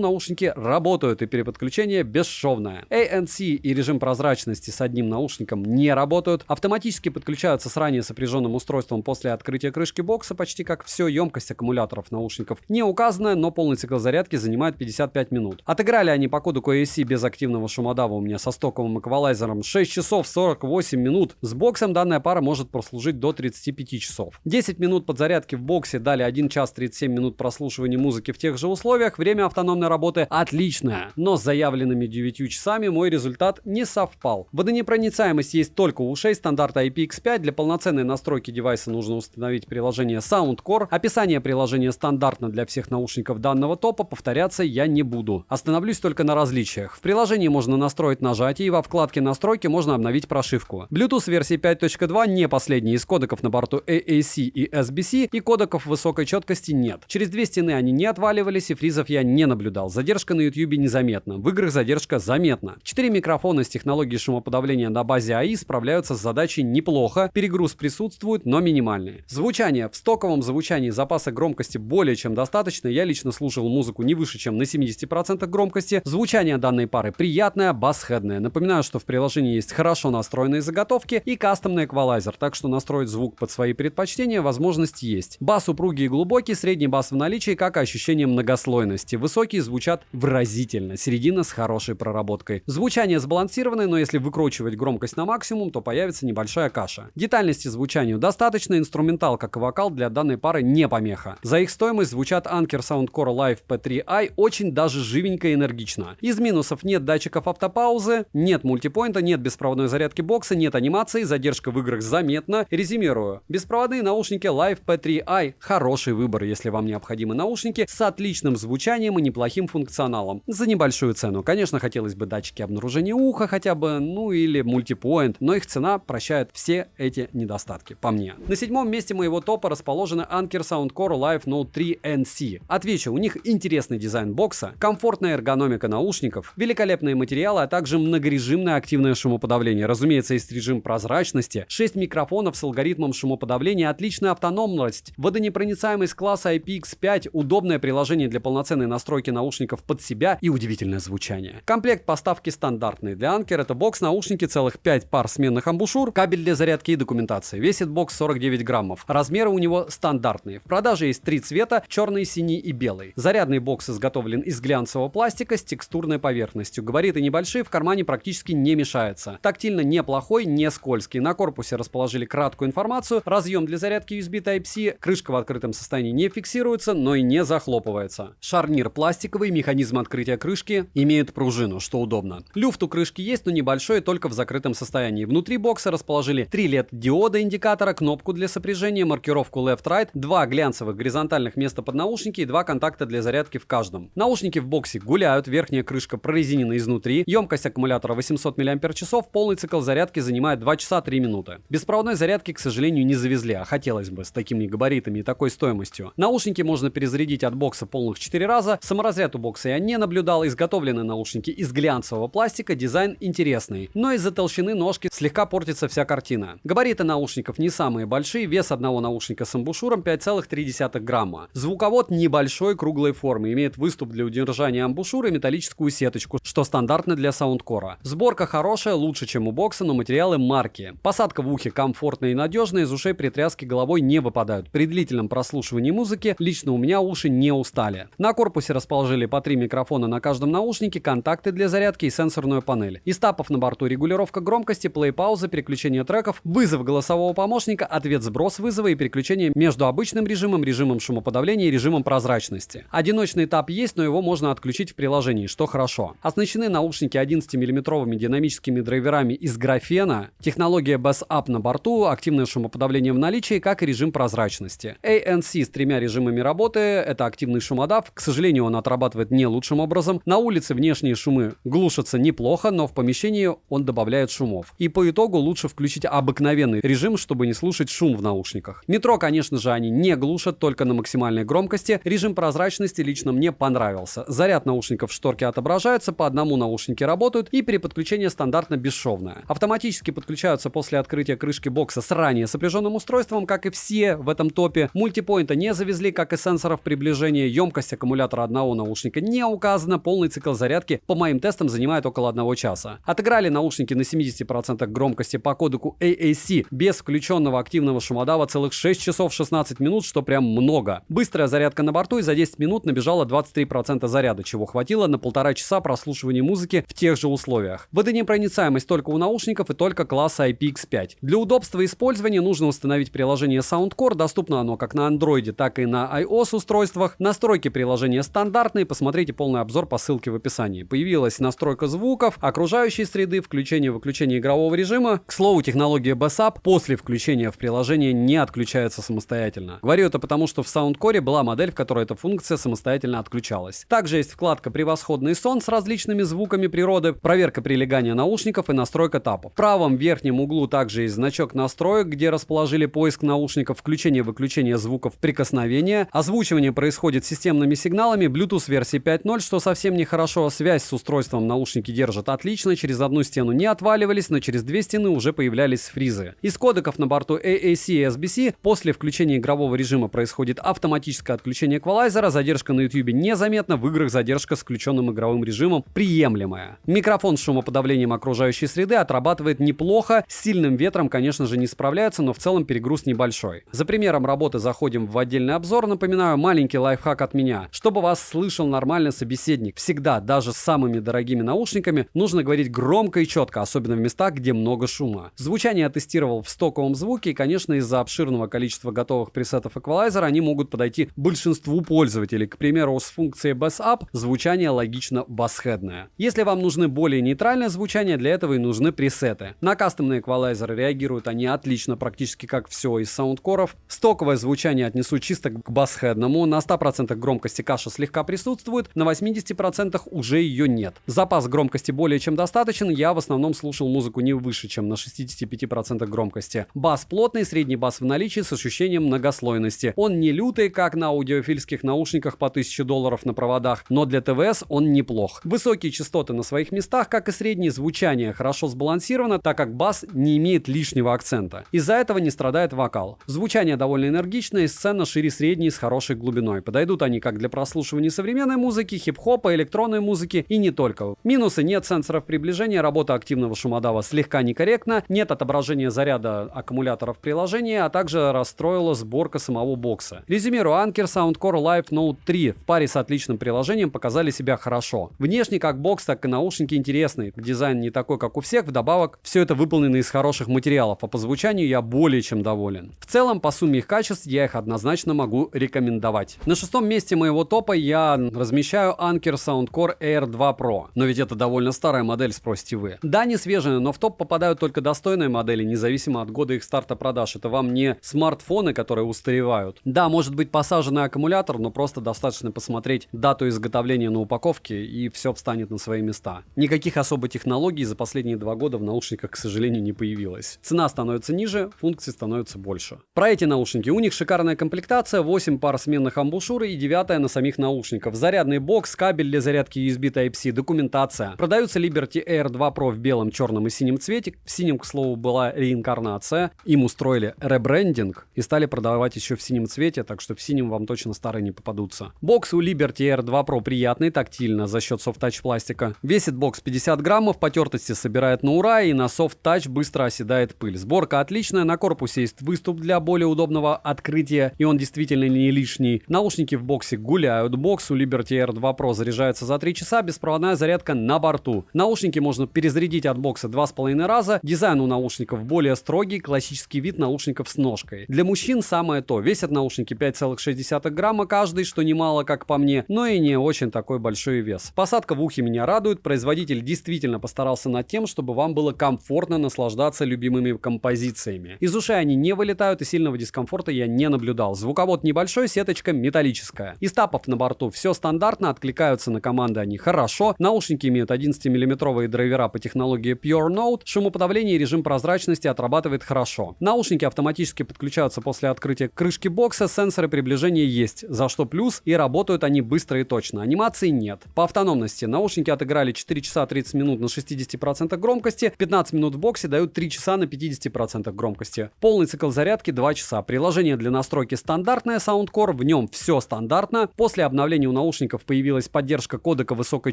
наушники работают и переподключение бесшовное. ANC и режим прозрачности с одним наушником не работают. Автоматически подключаются с ранее сопряженным устройством после открытия крышки бокса, почти как все. Емкость аккумуляторов наушников не указана, но полный цикл зарядки занимает 55 минут. Отыграли они по коду QAC без активного шумодава у меня со стоковым эквалайзером 6 часов 48 минут. С боксом данная пара может прослужить до 35 часов. 10 минут подзарядки в боксе дали 1 час 37 минут прослушивания музыки в тех же условиях. Время автономной работы отличное, но с заявленными 9 часами мой результат не совпал. Водонепроницаемость есть только у ушей стандарта IPX5. Для полноценной настройки девайса нужно установить приложение Soundcore. Описание приложения стандартно для всех наушников данного топа, повторяться я не буду. Остановлюсь только на различиях. В приложении можно настроить нажатие, и во вкладке настройки можно обновить прошивку. Bluetooth версии 5.2 не последний из кодеков на борту AAC и SBC, и кодеков высокой четкости нет. Через 2 стены они не отваливались, и фризов я не наблюдал. Задержка на YouTube незаметна. В играх задержка заметна. 4 микрофона с технологией шумоподавления на базе AI справляются с задачей неплохо. Перегруз присутствует, но минимальный. Звучание. В стоковом звучании запаса громкости более чем достаточно. Я лично слушал музыку не выше, чем на 70% громкости. Звучание данной пары приятное, басхэдное. Напоминаю, что в приложении есть хорошо настроенные заготовки и кастомный эквалайзер, так что настроить звук под свои предпочтения возможность есть. Бас упругий и глубокий, средний бас в наличии, как и ощущение многослойности. Высокие звучат выразительно, середина с хорошей проработкой. Звучание сбалансированное, но если выкручивать громкость на максимум, то появится небольшая каша. Детальности звучанию достаточно, инструментал, как и вокал, для данной пары не помеха. За За их стоимость звучат Anker Soundcore Live P3i очень даже живенько и энергично. Из минусов: нет датчиков автопаузы, нет мультипоинта, нет беспроводной зарядки бокса, нет анимации, задержка в играх заметна. Резюмирую. Беспроводные наушники Live P3i — хороший выбор, если вам необходимы наушники с отличным звучанием и неплохим функционалом. За небольшую цену. Конечно, хотелось бы датчики обнаружения уха хотя бы, ну или мультипоинт, но их цена прощает все эти недостатки, по мне. На 7-м месте моего топа расположены Anker Soundcore Live Note 3 NC. Отвечу, у них интересный дизайн бокса, комфортная эргономика наушников, великолепные материалы, а также многорежимное активное шумоподавление. Разумеется, есть режим прозрачности, 6 микрофонов с алгоритмом шумоподавления, отличная автономность, водонепроницаемость класса IPX5, удобное приложение для полноценной настройки наушников под себя и удивительное звучание. Комплект поставки стандартный для Anker — это бокс, наушники, целых 5 пар сменных амбушюр, кабель для зарядки и документации. Весит бокс 49 граммов. Размеры у него стандартные. В продаже есть 3 цвета: черный, синий и белый. Зарядный бокс изготовлен из глянцевого пластика с текстурной поверхностью. Габариты небольшие, в кармане практически не мешается. Тактильно неплохой, не скользкий. На корпусе расположили краткую информацию: разъем для зарядки USB Type-C, крышка в открытом состоянии не фиксируется, но и не захлопывается. Шарнир пластиковый, механизм открытия крышки имеет пружину, что удобно. Люфт у крышки есть, но небольшой, только в закрытом состоянии. Внутри бокса расположили 3 LED-диода индикатора, кнопку для сопряжения, маркировку Left-Right, 2 глянцевых горизонтальных места под наушники и 2 контакта для зарядки в каждом. Наушники в боксе гуляют, верхняя крышка прорезинена изнутри, емкость аккумулятора 800 мАч, полный цикл зарядки занимает 2 часа 3 минуты. Беспроводной зарядки, к сожалению, не завезли, а хотелось бы с такими габаритами и такой стоимостью. Наушники можно перезарядить от бокса полных 4 раза, саморазряд у бокса я не наблюдал, изготовлены наушники из глянцевого пластика, дизайн интересный, но из-за толщины ножки слегка портится вся картина. Габариты наушников не самые большие, вес одного наушника с амбушюром 5,3 грамма. Звуковод небольшой, круглой формы, имеет выступ для удержания амбушюра и металлическую сеточку, что стандартно для саундкора. Сборка хорошая, лучше, чем у бокса, но материалы марки. Посадка в ухе комфортная и надежная, из ушей при тряске головой не выпадают. При длительном прослушивании музыки лично у меня уши не устали. На корпусе расположили по 3 микрофона на каждом наушнике, контакты для зарядки и сенсорную панель. Из тапов на борту регулировка громкости, плей-пауза, переключение треков, вызов голосового помощника, ответ-сброс вызова и переключение между обычным режимом, режимом шумоподавления и режимом прозрачности. Одиночный тап есть, но его можно отключить в приложении, что хорошо. Оснащены наушники 11-мм динамическими драйверами из графена, технология Bass Up на борту, активное шумоподавление в наличии, как и режим прозрачности. ANC с 3 режимами работы, это активный шумодав, к сожалению, он отрабатывает не лучшим образом. На улице внешние шумы глушатся неплохо, но в помещении он добавляет шумов. И по итогу лучше включить обыкновенный режим, чтобы не слушать шум в наушниках. Метро, конечно же, они не глушат, только на максимальной громкости. Режим прозрачности лично мне понравился. Заряд наушников в шторке отображается, по одному наушники работают, и при подключении стандартно бесшовное. Автоматически подключаются после открытия крышки бокса с ранее сопряженным устройством, как и все в этом топе. Мультипоинта не завезли, как и сенсоров приближения. Емкость аккумулятора одного наушника не указана. Полный цикл зарядки по моим тестам занимает около 1 часа. Отыграли наушники на 70% громкости по кодеку AAC без включенного активного шумодава целых 6 часов 16 минут, что прям много. Быстрая зарядка на борту, и за 10 минут набежала 23% заряда, чего хватило на 1,5 часа прослушивания музыки в тех же условиях. Водонепроницаемость только у наушников и только класса IPX5. Для удобства использования нужно установить приложение Soundcore, доступно оно как на Android, так и на iOS устройствах. Настройки приложения стандартные, посмотрите полный обзор по ссылке в описании. Появилась настройка звуков, окружающей среды, включение-выключение игрового режима. К слову, технология Bass Up после включения в приложение не отключается самостоятельно. Говорю это потому, что в Soundcore была модель, в которой эта функция самостоятельно отключалась. Также есть вкладка «Превосходный сон» с различными звуками природы, проверка прилегания наушников и настройка тапов. В правом верхнем углу также есть значок настроек, где расположили поиск наушников, включение-выключение звуков прикосновения. Озвучивание происходит системными сигналами, Bluetooth версии 5.0, что совсем нехорошо. Связь с устройством наушники держат отлично, через одну стену не отваливались, но через 2 стены уже появлялись фризы. Из кодеков на борту AAC и SBC после включения игрового режима происходит автоматическое отключение эквалайзера, задержка на YouTube незаметна, в играх задержка с включенным игровым режимом приемлемая. Микрофон с шумоподавлением окружающей среды отрабатывает неплохо, с сильным ветром, конечно же, не справляется, но в целом перегруз небольшой. За примером работы заходим в отдельный обзор. Напоминаю, маленький лайфхак от меня. Чтобы вас слышал нормально собеседник, всегда, даже с самыми дорогими наушниками, нужно говорить громко и четко, особенно в местах, где много шума. Звучание я тестировал в стоковом звуке, и, конечно, из-за обширного количества готовых пресетов эквалайзера они могут подойти большинству пользователей. К примеру, с функцией Bass Up звучание логично басхедное. Если вам нужны более нейтральное звучание, для этого и нужны пресеты. На кастомные эквалайзеры реагируют они отлично, практически как все из саундкоров. Стоковое звучание отнесу чисто к басхедному. На 100% громкости каша слегка присутствует, на 80% уже ее нет. Запас громкости более чем достаточен, я в основном слушал музыку не выше, чем на 65% громкости. Бас плотный, средний бас в наличии с ощущением многослойности. Он не лютый, как на аудиофильских наушниках по $1000 на проводах, но для ТВС он неплох. Высокие частоты на своих местах, как и среднее звучание, хорошо сбалансировано, так как бас не имеет лишнего акцента. Из-за этого не страдает вокал. Звучание довольно энергичное, сцена шире средней с хорошей глубиной. Подойдут они как для прослушивания современной музыки, хип-хопа, электронной музыки и не только. Минусы: нет сенсоров приближения, работа активного шумодава слегка некорректна, нет отображения заряда аккумулятора в приложении, а также расстроила сборка самого бокса. Резюмирую, Anker Soundcore Live Note 3 в паре с отличным приложением показали себя хорошо. Внешне как бокс, так и наушники интересные. Дизайн не такой, как у всех, вдобавок все это выполнено из хороших материалов, а по звучанию я более чем доволен. В целом, по сумме их качеств, я их однозначно могу рекомендовать. На шестом месте моего топа я размещаю Anker Soundcore Air 2 Pro. Но ведь это довольно старая модель, спросите вы. Да, не свежая, но в топ попадают только достойные модели, независимо от года их старта продаж. Это вам не смартфоны, которые устаревают. Да, может быть посаженный аккумулятор, но просто достаточно посмотреть дату изготовления на упаковке, и все встанет на свои места. Никаких особых технологий за последние 2 года в наушниках, к сожалению, не появилось. Цена становится ниже, функций становится больше. Про эти наушники. У них шикарная комплектация, 8 пар сменных амбушюр и 9 на самих наушниках. Зарядный бокс, кабель для зарядки USB Type-C, документация. Продаются Liberty Air 2 Pro в белом, черном и синем цвете. В синем, к слову, была реинкарнация. Им устроили ребрендинг и стали продавать еще в синем цвете, так что в синем вам точно старые не попадутся. Бокс у Liberty Air 2 Pro приятный, тактильно, за счет софт-тач пластика. Весит бокс 50 граммов, потертости собирает на ура, и на софт-тач быстро оседает пыль. Сборка отличная, на корпусе есть выступ для более удобного открытия, и он действительно не лишний. Наушники в боксе гуляют. Бокс у Liberty Air 2 Pro заряжается за 3 часа, беспроводная зарядка на борту. Наушники можно перезарядить от бокса 2,5 раза. Дизайн у наушников более строгий, классический вид наушников с ножкой. Для мужчин самое то. Весят наушники 5,6 грамма каждый, что немало, как по мне, но и не очень такой большой вес. Посадка в ухе меня радует. Производитель действительно постарался над тем, чтобы вам было комфортно наслаждаться любимыми композициями. Из ушей они не вылетают, и сильного дискомфорта я не наблюдал. Звуковод небольшой, сеточка металлическая. Из тапов на борту все стандартно, откликаются на команды они хорошо. Наушники имеют 11-миллиметровые драйвера по технологии Pure Note. Шумоподавление и режим прозрачности отрабатывает хорошо. Наушники автоматически подключаются после открытия крышки бокса, сенсоры приближения есть, за что плюс, и работают они быстро и точно. Анимации нет. По автономности наушники отыграли 4 часа 30 минут на 60% громкости, 15 минут в боксе дают 3 часа на 50% громкости. Полный цикл зарядки 2 часа. Приложение для настройки стандартное Soundcore, в нем все стандартно. После обновления у наушников появилась поддержка кодека высокой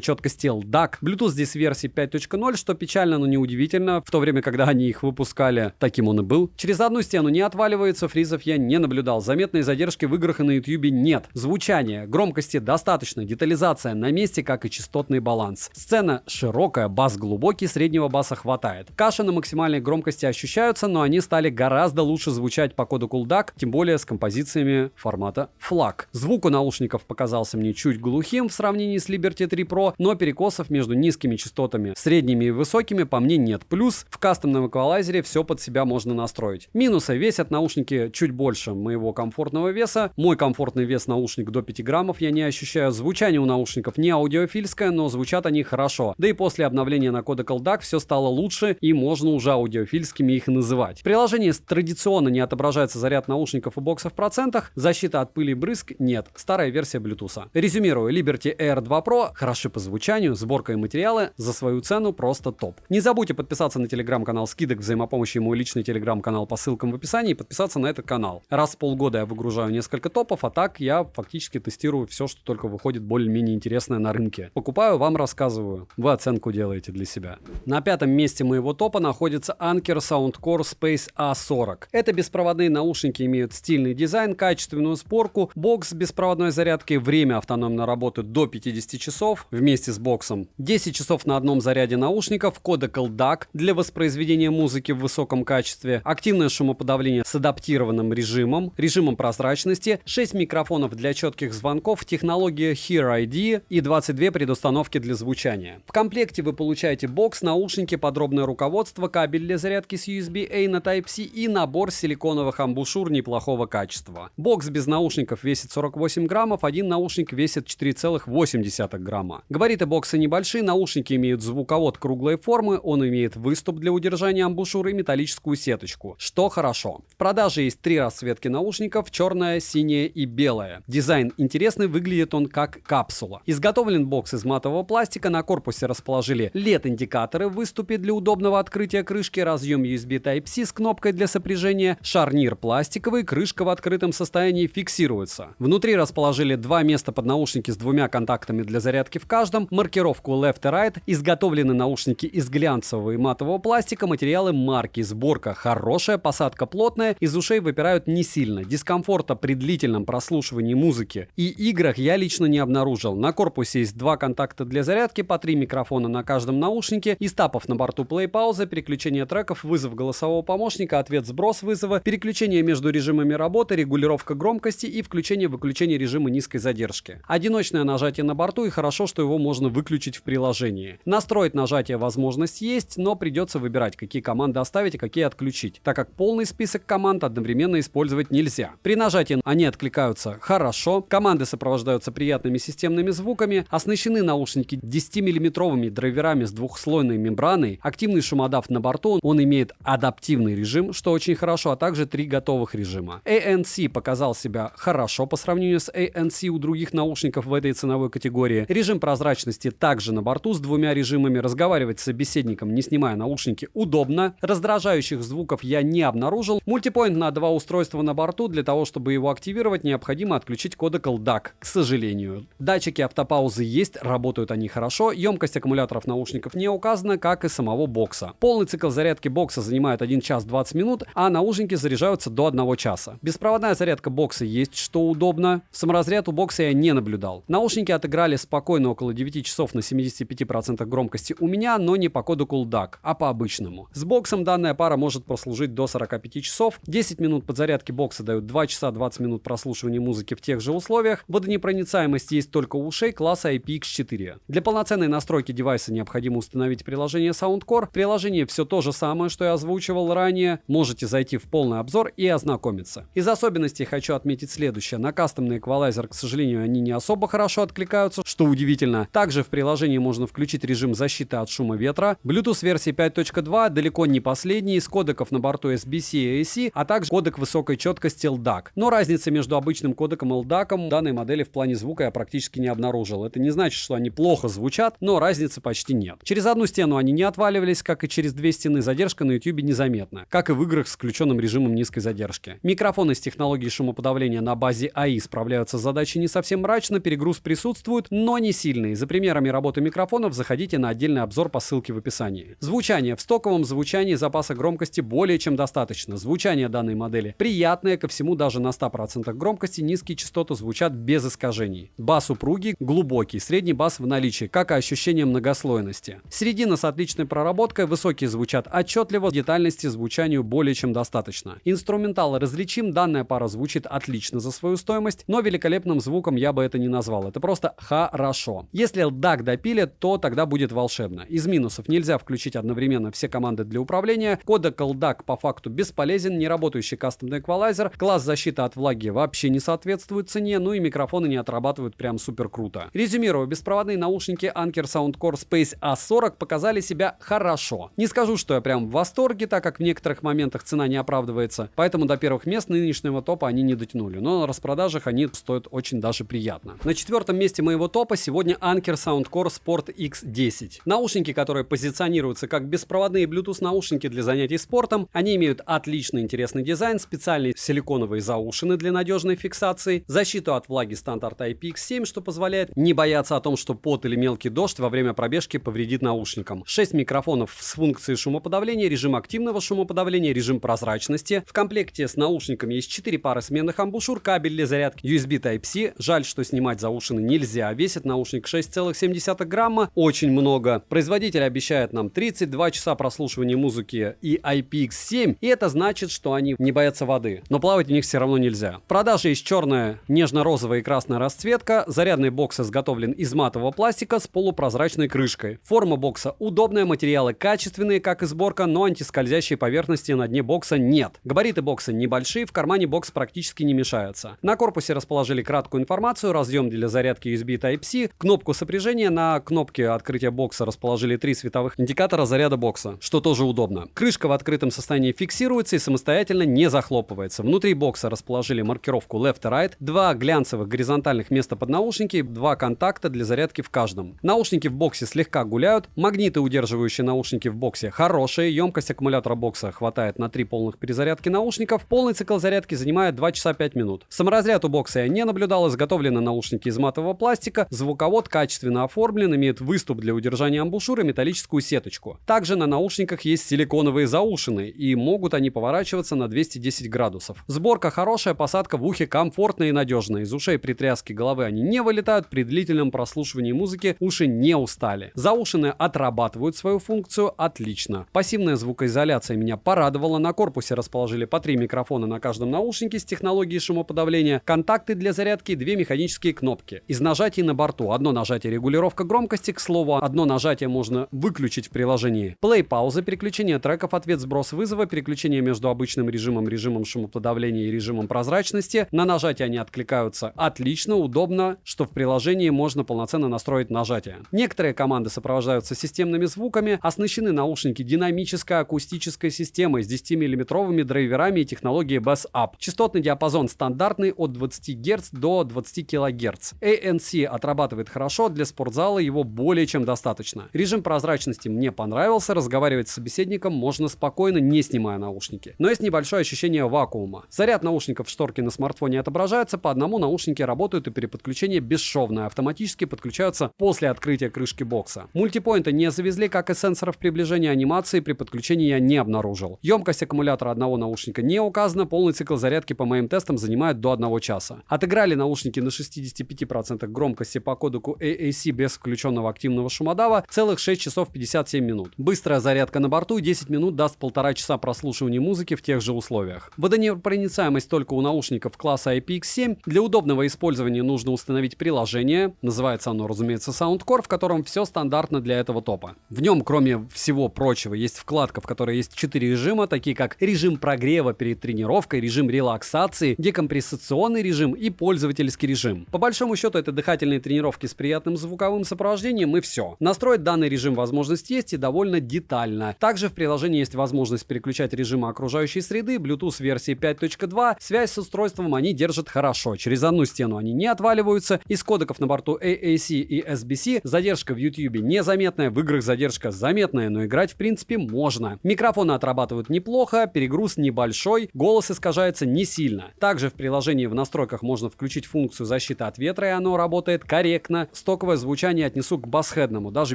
четкости LDAC. Bluetooth здесь версии 5.0, что печально, но не удивительно. В то время, когда они их выпускали, таким он и был. Через одну стену не отваливается, фризов я не наблюдал. Заметной задержки в играх и на YouTube нет. Звучание, громкости достаточно, детализация на месте, как и частотный баланс. Сцена широкая, бас глубокий, среднего баса хватает. Каши на максимальной громкости ощущаются, но они стали гораздо лучше звучать по коду LDAC, тем более с композициями формата FLAC. Звук у наушников показался мне чуть глухим в сравнении с Liberty 3 Pro, но перекосов между низкими частотами, средними и высокими по мне нет. Плюс в кастомном эквалайзере все под себя можно настроить. Минусы: весят наушники чуть больше моего комфортного веса. Мой комфортный вес наушник до 5 граммов я не ощущаю. Звучание у наушников не аудиофильское, но звучат они хорошо. Да и после обновления на кодек LDAC все стало лучше, и можно уже аудиофильскими их называть. В приложении традиционно не отображается заряд наушников и бокса в процентах. Защита от пыли и брызг нет. Старая версия Bluetooth. Резюмирую, Liberty Air 2 Pro хороши по звучанию, сборка и материалы за свою цену просто топ. Не забудьте подписаться на телеграм-канал скидок взаимопомощи и мой личный телеграм-канал по ссылкам в описании, и подписаться на этот канал. Раз в полгода я выгружаю несколько топов, а так я фактически тестирую все, что только выходит более-менее интересное на рынке. Покупаю, вам рассказываю. Вы оценку делаете для себя. На 5-м месте моего топа находится Anker Soundcore Space A40. Это беспроводные наушники, имеют стильный дизайн, качественную сборку, бокс с беспроводной зарядкой, время автономной работы до 50 часов вместе с боксом, 10 часов на одном заряде наушников, кодек LDAC для воспроизведения музыки в высоком качестве, активное шумоподавление с адаптированным режимом прозрачности, прозрачности, 6 микрофонов для четких звонков, технология Hear ID и 22 предустановки для звучания. В комплекте вы получаете бокс, наушники, подробное руководство, кабель для зарядки с USB-A на Type-C и набор силиконовых амбушюр неплохого качества. Бокс без наушников весит 48 граммов, один наушник весит 4,8 грамма. Габариты бокса небольшие, наушники имеют звуковод круглой формы, он имеет выступ для удержания амбушюры и металлическую сеточку, что хорошо. В продаже есть 3 расцветки наушников: черная, синяя и белая. Дизайн интересный, выглядит он как капсула. Изготовлен бокс из матового пластика, на корпусе расположили LED-индикаторы в выступе для удобного открытия крышки, разъем USB Type-C с кнопкой для сопряжения, шарнир пластиковый, крышка в открытом состоянии фиксируется. Внутри расположили 2 места под наушники с 2 контактами для зарядки в каждом, маркировку Left и Right, изготовлены наушники из глянцевого и матового пластика, материалы марки, сборка хорошая, посадка плотная, из ушей выпирают не сильно, дискомфорта при длительном прослушивании музыки и играх я лично не обнаружил. На корпусе есть 2 контакта для зарядки, по 3 микрофона на каждом наушнике, из тапов на борту плей-пауза, переключение треков, вызов голосового помощника, ответ-сброс вызова, переключение между режимами работы, регулировка громкости и включение-выключение режима низкой задержки. Одиночное нажатие на борту, и хорошо, что его можно выключить в приложении. Настроить нажатие возможность есть, но придется выбирать, какие команды оставить и какие отключить, так как полный список команд одновременно использовать нельзя. При нажатии они откликаются хорошо, команды сопровождаются приятными системными звуками, оснащены наушники 10-миллиметровыми драйверами с двухслойной мембраной, активный шумодав на борту, он имеет адаптивный режим, что очень хорошо, а также 3 готовых режима. ANC показал себя хорошо по сравнению с ANC у других наушников в этой ценовой категории. Режим прозрачности также на борту с 2 режимами, разговаривать с собеседником, не снимая наушники, удобно. Раздражающих звуков я не обнаружил. Мультипоинт на 2 устройства на борту, для того, чтобы его активировать, необходимо отключить кодек LDAC, к сожалению. Датчики автопаузы есть, работают они хорошо, емкость аккумуляторов наушников не указана, как и самого бокса. Полный цикл зарядки бокса занимает 1 час 20 минут, а наушники заряжаются до 1 часа. Беспроводная зарядка бокса есть, что удобно. Саморазряд у бокса я не наблюдал. Наушники отыграли спокойно около 9 часов на 75% громкости у меня, но не по кодеку LDAC, а по обычному. С боксом данная пара может прослужить до 45 часов. 10 минут подзарядки бокса дают 2 часа 20 минут прослушивания музыки в тех же условиях. Водонепроницаемость есть только у ушей класса IPX4. Для полноценной настройки девайса необходимо установить приложение Soundcore. Приложение все то же самое, что я озвучивал ранее. Можете зайти в полный обзор и ознакомиться. Из особенностей хочу отметить следующее. На кастомный эквалайзер, к сожалению, они не особо хорошо откликаются, что удивительно. Также в приложении можно включить режим защиты от шума ветра. Bluetooth версии 5.2 далеко не последний, из кодеков на борту SBC и AC, а также кодек высокой четкости LDAC. Но разницы между обычным кодеком и LDAC данной модели в плане звука я практически не обнаружил. Это не значит, что они плохо звучат, но разницы почти нет. Через одну стену они не отваливались, как и через 2 стены. Задержка на YouTube незаметна, как и в играх с включенным режимом низкой задержки. Микрофоны с технологией шумоподавления на базе AI справляются с задачей не совсем мрачно, перегруз присутствует, но не сильный. За примерами работы микрофонов заходите на отдельный обзор по ссылке в описании. Звучание. В стоковом звучании запаса громкости более чем достаточно. Звучание данной модели приятное, ко всему даже на 100% громкости низкие частоты звучат без искажений. Бас упругий, глубокий, средний бас в наличии, как и ощущение многослойности. Середина с отличной проработкой, высокие звучат отчетливо, детальности звучанию более чем достаточно. Инструментал различим, данная пара звучит отлично за свою стоимость, но великолепным звуком я бы это не назвал. Это просто хорошо. Если LDAC допилят, то тогда будет волшебно. Из минусов: нельзя включить одновременно все команды для управления, кодек LDAC по факту бесполезен, неработающий кастомный эквалайзер, класс защиты от влаги вообще не соответствует цене, ну и микрофоны не отрабатывают прям супер круто. Резюмирую, беспроводные наушники Anker Soundcore Space A40 показали себя хорошо. Не скажу, что я прям в восторге, так как в некоторых моментах цена не оправдывается, поэтому до первых мест нынешнего топа они не дотянули, но на распродажах они стоят очень даже приятно. На 4-м месте моего топа сегодня Anker Soundcore Sport X10. Наушники, которые позиционируются как беспроводные Bluetooth наушники для занятий спортом, они имеют отличный интересный дизайн, специальные силиконовые заушины для надежной фиксации, защиту от влаги стандарт IPX7, что позволяет не бояться о том, что пот или мелкий дождь во время пробежки повредит наушникам. 6 микрофонов с функцией шумоподавления, режим активного шумоподавления, режим прозрачности. В комплекте с наушниками есть 4 пары сменных амбушюр, кабель для зарядки USB Type-C. Жаль, что снимать заушины нельзя. Весит наушник 6,7 грамма, очень много. Производитель обещает нам 32 часа прослушивания музыки и IPX7, и это значит, что они не боятся воды. Но плавать в них все равно равно нельзя. В продаже есть черная, нежно-розовая и красная расцветка. Зарядный бокс изготовлен из матового пластика с полупрозрачной крышкой. Форма бокса удобная, материалы качественные, как и сборка, но антискользящей поверхности на дне бокса нет. Габариты бокса небольшие, в кармане бокс практически не мешается. На корпусе расположили краткую информацию, разъем для зарядки USB Type-C, кнопку сопряжения. На кнопке открытия бокса расположили 3 световых индикатора заряда бокса, что тоже удобно. Крышка в открытом состоянии фиксируется и самостоятельно не захлопывается. Внутри бокса расположили маркировку Left и Right, 2 глянцевых горизонтальных места под наушники, 2 контакта для зарядки в каждом. Наушники в боксе слегка гуляют, магниты, удерживающие наушники в боксе, хорошие, емкость аккумулятора бокса хватает на 3 полных перезарядки наушников, полный цикл зарядки занимает 2 часа 5 минут. Саморазряд у бокса я не наблюдал, изготовлены наушники из матового пластика, звуковод качественно оформлен, имеет выступ для удержания амбушюра и металлическую сеточку. Также на наушниках есть силиконовые заушины, и могут они поворачиваться на 210 градусов. Сборка хорошая, посадка в ухе комфортная и надежная. Из ушей при тряске головы они не вылетают, при длительном прослушивании музыки уши не устали. Заушины отрабатывают свою функцию отлично. Пассивная звукоизоляция меня порадовала. На корпусе расположили по 3 микрофона на каждом наушнике с технологией шумоподавления, контакты для зарядки и 2 механические кнопки. Из нажатий на борту: одно нажатие — регулировка громкости, к слову, одно нажатие можно выключить в приложении. Плей-пауза, переключение треков, ответ, сброс вызова, переключение между обычным режимом шумоподавления и режимом прозрачности. На нажатие они откликаются отлично, удобно, что в приложении можно полноценно настроить нажатие. Некоторые команды сопровождаются системными звуками, оснащены наушники динамической акустической системой с 10-мм драйверами и технологией Bass Up. Частотный диапазон стандартный от 20 Гц до 20 кГц. ANC отрабатывает хорошо, для спортзала его более чем достаточно. Режим прозрачности мне понравился, разговаривать с собеседником можно спокойно, не снимая наушники. Но есть небольшое ощущение вакуума. Заряд наушников в шторке на смартфоне отображается, по одному наушники работают и при подключении бесшовно, автоматически подключаются после открытия крышки бокса. Мультипоинты не завезли, как и сенсоров приближения, анимации при подключении я не обнаружил. Емкость аккумулятора одного наушника не указана, полный цикл зарядки по моим тестам занимает до 1 часа. Отыграли наушники на 65% громкости по кодеку AAC без включенного активного шумодава целых 6 часов 57 минут. Быстрая зарядка на борту 10 минут даст 1,5 часа прослушивания музыки в тех же условиях. Водонепроницаемость только у наушников класса IPX7. Для удобного использования нужно установить приложение, называется оно, разумеется, Soundcore, в котором все стандартно для этого топа. В нем, кроме всего прочего, есть вкладка, в которой есть 4 режима, такие как режим прогрева перед тренировкой, режим релаксации, декомпрессационный режим и пользовательский режим. По большому счету, это дыхательные тренировки с приятным звуковым сопровождением и все. Настроить данный режим возможность есть и довольно детально. Также в приложении есть возможность переключать режимы окружающей среды, Bluetooth версии 5.2, связь с устройством они держат хорошо, через одну стену они не отваливаются, из кодеков на борту AAC и SBC задержка в YouTube незаметная, в играх задержка заметная, но играть в принципе можно. Микрофоны отрабатывают неплохо, перегруз небольшой, голос искажается не сильно. Также в приложении в настройках можно включить функцию защиты от ветра, и оно работает корректно. Стоковое звучание отнесу к басхедному, даже